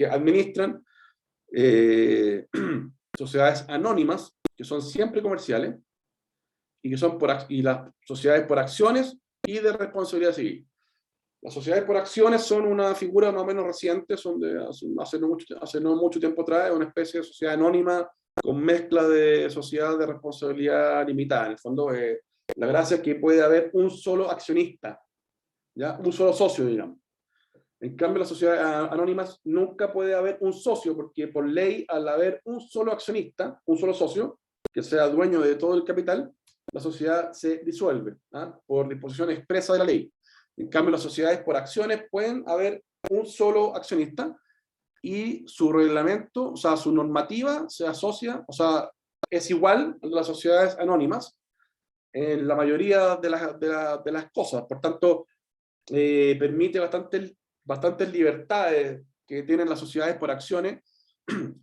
administran. Sociedades anónimas, que son siempre comerciales, y que son y las sociedades por acciones y de responsabilidad civil. Las sociedades por acciones son una figura más o menos reciente, son de hace no mucho tiempo atrás, una especie de sociedad anónima con mezcla de sociedad de responsabilidad limitada. En el fondo, la gracia es que puede haber un solo accionista, ¿ya? Un solo socio, digamos. En cambio, las sociedades anónimas nunca puede haber un socio, porque por ley, al haber un solo accionista, un solo socio, que sea dueño de todo el capital, la sociedad se disuelve, ¿ah? Por disposición expresa de la ley. En cambio, las sociedades por acciones pueden haber un solo accionista, y su reglamento, o sea, su normativa se asocia, o sea, es igual a las sociedades anónimas en la mayoría de las cosas. Por tanto, permite bastantes libertades que tienen las sociedades por acciones,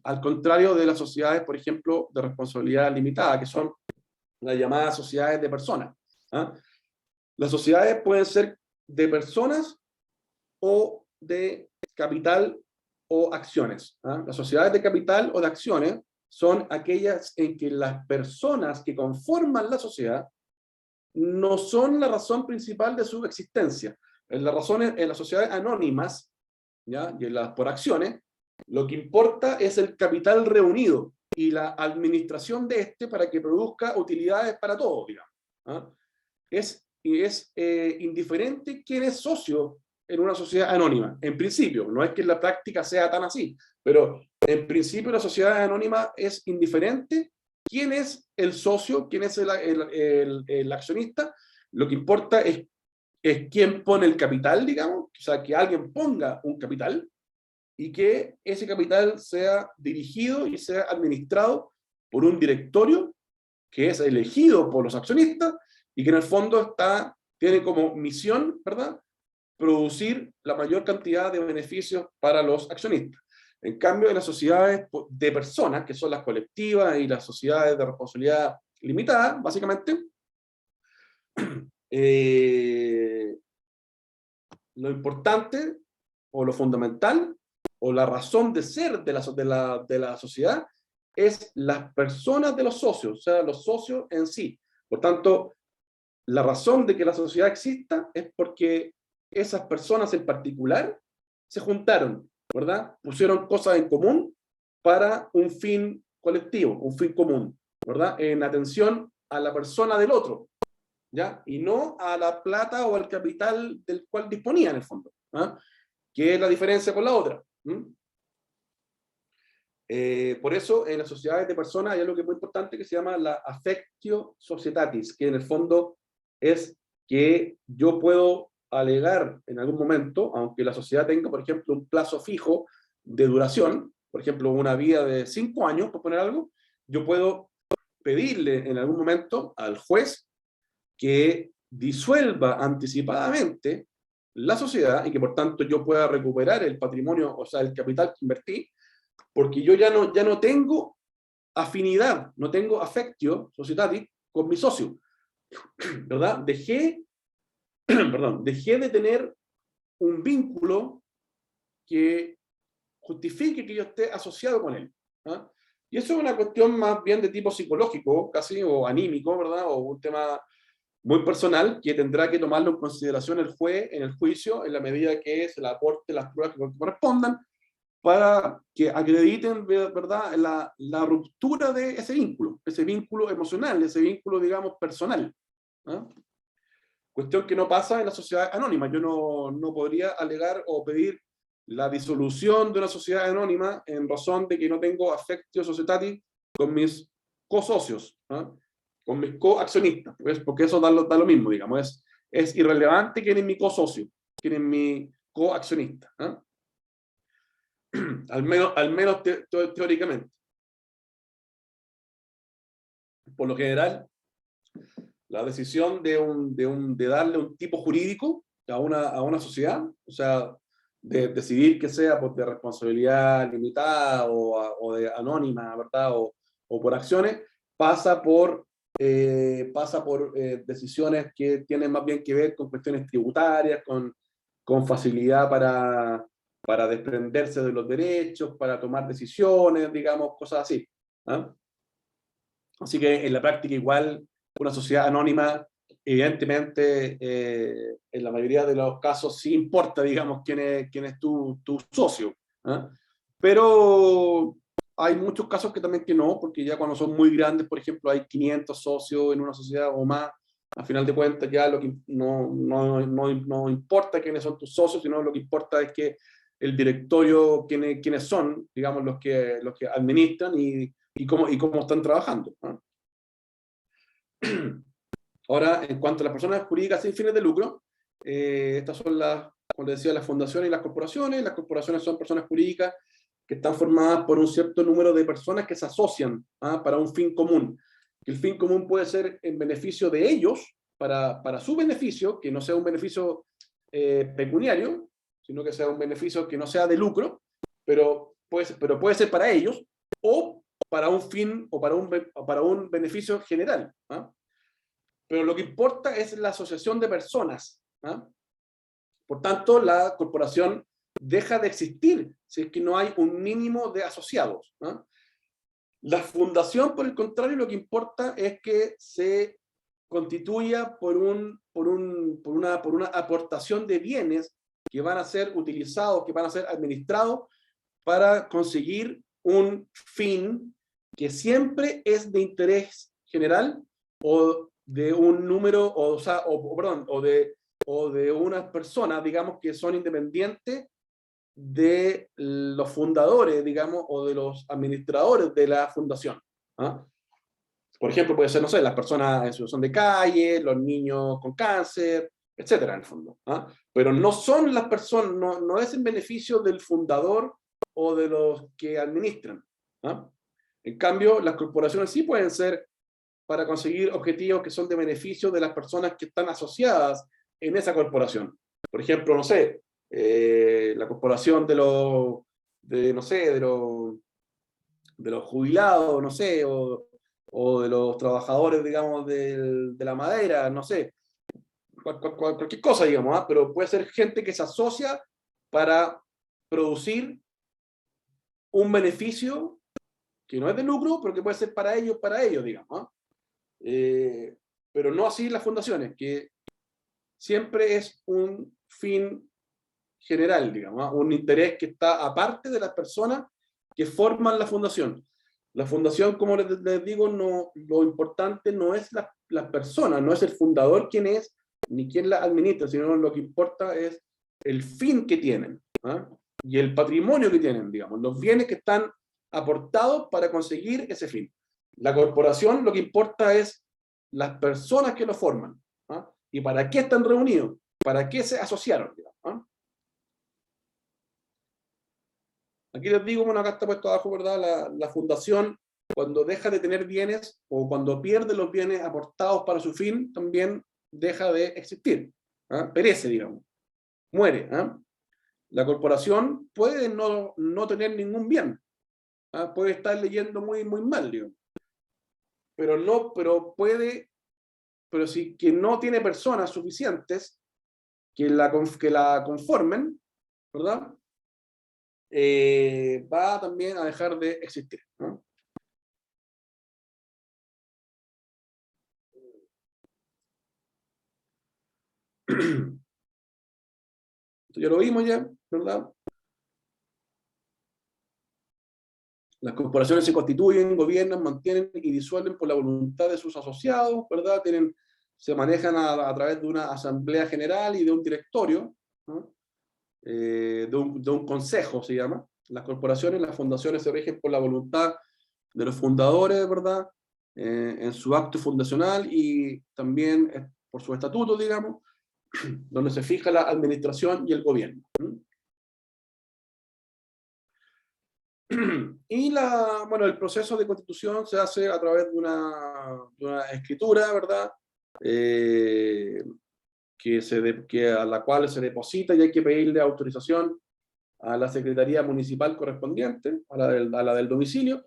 al contrario de las sociedades, por ejemplo, de responsabilidad limitada, que son las llamadas sociedades de personas, ¿ah? Las sociedades pueden ser de personas o de capital o acciones, ¿ah? Las sociedades de capital o de acciones son aquellas en que las personas que conforman la sociedad no son la razón principal de su existencia. En las sociedades anónimas, ¿ya? Y en las por acciones, lo que importa es el capital reunido y la administración de este para que produzca utilidades para todos, digamos, ¿ah? Es indiferente quién es socio en una sociedad anónima, en principio. No es que en la práctica sea tan así, pero en principio la sociedad anónima es indiferente quién es el socio, quién es el accionista. Lo que importa es quién pone el capital, digamos, o sea, que alguien ponga un capital, y que ese capital sea dirigido y sea administrado por un directorio que es elegido por los accionistas y que en el fondo tiene como misión, ¿verdad?, producir la mayor cantidad de beneficios para los accionistas. En cambio, en las sociedades de personas, que son las colectivas y las sociedades de responsabilidad limitada, básicamente, lo importante o lo fundamental o la razón de ser de la sociedad es las personas de los socios, o sea, los socios en sí. Por tanto, la razón de que la sociedad exista es porque esas personas en particular se juntaron, ¿verdad? Pusieron cosas en común para un fin colectivo, un fin común, ¿verdad? En atención a la persona del otro, ¿ya? Y no a la plata o al capital del cual disponía en el fondo, ¿ah? Que es la diferencia con la otra. Por eso, en las sociedades de personas hay algo que es muy importante que se llama la affectio societatis, que en el fondo es que yo puedo alegar en algún momento, aunque la sociedad tenga, por ejemplo, un plazo fijo de duración, por ejemplo, una vida de 5 años, por poner algo, yo puedo pedirle en algún momento al juez que disuelva anticipadamente la sociedad y que por tanto yo pueda recuperar el patrimonio, o sea, el capital que invertí, porque yo ya no tengo afinidad, no tengo affectio societatis con mi socio, ¿verdad? Dejé de tener un vínculo que justifique que yo esté asociado con él. ¿Ah? Y eso es una cuestión más bien de tipo psicológico, casi, o anímico, ¿verdad? O un tema muy personal que tendrá que tomarlo en consideración el juez en el juicio en la medida que se le aporte las pruebas que correspondan para que acrediten, ¿verdad?, la ruptura de ese vínculo emocional, ese vínculo, digamos, personal. ¿Ah? Cuestión que no pasa en la sociedad anónima. Yo no podría alegar o pedir la disolución de una sociedad anónima en razón de que no tengo affectio societatis con mis co-socios, ¿no? Con mis co-accionistas, pues, porque eso da lo mismo, digamos, es irrelevante quién es mi co-socio, quién es mi co-accionista, ¿no? Al menos teóricamente. Por lo general, la decisión de darle un tipo jurídico a una sociedad, o sea, de decidir que sea de responsabilidad limitada o de anónima, ¿verdad? O por acciones, pasa por decisiones que tienen más bien que ver con cuestiones tributarias, con facilidad para desprenderse de los derechos, para tomar decisiones, digamos, cosas así. ¿Ah? Así que en la práctica igual una sociedad anónima, evidentemente, en la mayoría de los casos sí importa, digamos, quién es tu socio. ¿Ah? Pero hay muchos casos que también que no, porque ya cuando son muy grandes, por ejemplo, hay 500 socios en una sociedad o más, a final de cuentas ya lo que no importa quiénes son tus socios, sino lo que importa es que el directorio, quiénes son, digamos, los que administran y cómo están trabajando, ¿no? Ahora, en cuanto a las personas jurídicas sin fines de lucro, estas son como decía, las fundaciones y las corporaciones. Las corporaciones son personas jurídicas que están formadas por un cierto número de personas que se asocian, ¿ah?, para un fin común. El fin común puede ser en beneficio de ellos, para su beneficio, que no sea un beneficio pecuniario, sino que sea un beneficio que no sea de lucro, pero puede ser para ellos, o para un fin o para un beneficio general. ¿Ah? Pero lo que importa es la asociación de personas. ¿Ah? Por tanto, la corporación deja de existir si es que no hay un mínimo de asociados. ¿Ah? La fundación, por el contrario, lo que importa es que se constituya por una aportación de bienes que van a ser utilizados, que van a ser administrados para conseguir un fin que siempre es de interés general o de un número, o de unas personas, digamos, que son independientes de los fundadores, digamos, o de los administradores de la fundación. ¿Ah? Por ejemplo, puede ser, no sé, las personas en situación de calle, los niños con cáncer, etcétera, en el fondo. ¿Ah? Pero no son las personas, no es en beneficio del fundador o de los que administran. ¿Ah? En cambio, las corporaciones sí pueden ser para conseguir objetivos que son de beneficio de las personas que están asociadas en esa corporación. Por ejemplo, no sé, la corporación no sé, de los jubilados, no sé, o de los trabajadores, digamos, de la madera, no sé, cualquier cosa, digamos, ¿ah? Pero puede ser gente que se asocia para producir un beneficio que no es de lucro, pero que puede ser para ellos, digamos, ¿ah? Pero no así las fundaciones, que siempre es un fin general, digamos, ¿ah? Un interés que está aparte de las personas que forman la fundación. La fundación, como les digo, no, lo importante no es las personas, no es el fundador quién es, ni quién la administra, sino lo que importa es el fin que tienen, ¿ah? Y el patrimonio que tienen, digamos, los bienes que están aportados para conseguir ese fin. La corporación lo que importa es las personas que lo forman, ¿ah? Y para qué están reunidos, para qué se asociaron, digamos, ¿ah? Aquí les digo, bueno, acá está puesto abajo, ¿verdad? La fundación, cuando deja de tener bienes o cuando pierde los bienes aportados para su fin, también deja de existir, ¿ah? Perece, digamos, muere, ¿ah? La corporación puede no tener ningún bien, ¿ah? Puede estar leyendo muy mal, digo, pero si que no tiene personas suficientes que la conformen, ¿verdad? Va también a dejar de existir, ¿no? Esto ya lo vimos ya, ¿verdad? Las corporaciones se constituyen, gobiernan, mantienen y disuelven por la voluntad de sus asociados, ¿verdad? Se manejan a través de una asamblea general y de un directorio, ¿no? De un consejo se llama. Las fundaciones se rigen por la voluntad de los fundadores, ¿verdad? En su acto fundacional y también por su estatuto, digamos, donde se fija la administración y el gobierno. Y bueno, el proceso de constitución se hace a través de una escritura, ¿verdad? Eh, a la cual se deposita y hay que pedirle autorización a la Secretaría Municipal correspondiente, a la del domicilio,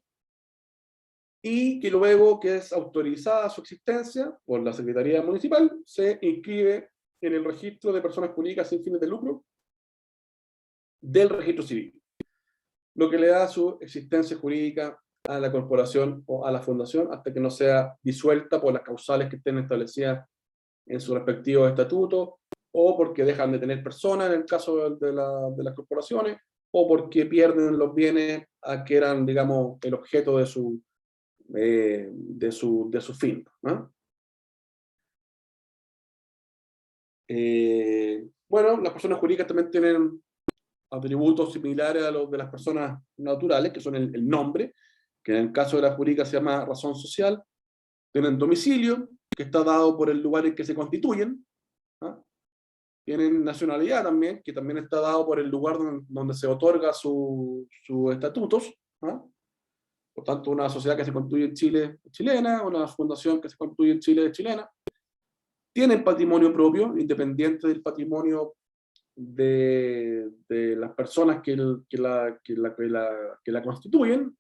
y que luego que es autorizada su existencia por la Secretaría Municipal, se inscribe en el registro de personas jurídicas sin fines de lucro del registro civil, lo que le da su existencia jurídica a la corporación o a la fundación hasta que no sea disuelta por las causales que estén establecidas en su respectivo estatuto, o porque dejan de tener personas en el caso de las corporaciones, o porque pierden los bienes a que eran, digamos, el objeto de su fin, ¿no? Bueno, las personas jurídicas también tienen atributos similares a los de las personas naturales, que son el nombre, que en el caso de la jurídica se llama razón social. Tienen domicilio, que está dado por el lugar en que se constituyen, ¿ah? Tienen nacionalidad también, que también está dado por el lugar donde se otorga sus estatutos, ¿ah? Por tanto, una sociedad que se constituye en Chile es chilena, una fundación que se constituye en Chile es chilena. Tienen patrimonio propio, independiente del patrimonio de las personas que la constituyen.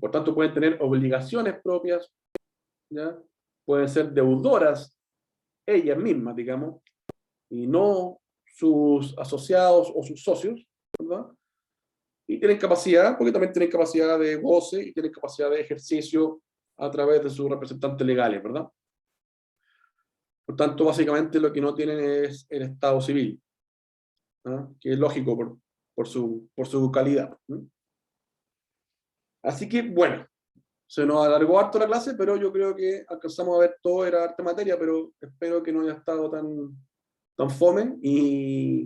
Por tanto, pueden tener obligaciones propias, ¿ya? Pueden ser deudoras ellas mismas, digamos, y no sus asociados o sus socios, ¿verdad? Y tienen capacidad, porque también tienen capacidad de goce y tienen capacidad de ejercicio a través de sus representantes legales, ¿verdad? Por tanto, básicamente lo que no tienen es el estado civil, ¿no? Que es lógico por su calidad, ¿no? Así que, bueno, se nos alargó harto la clase, pero yo creo que alcanzamos a ver todo, era harta materia, pero espero que no haya estado tan fome, y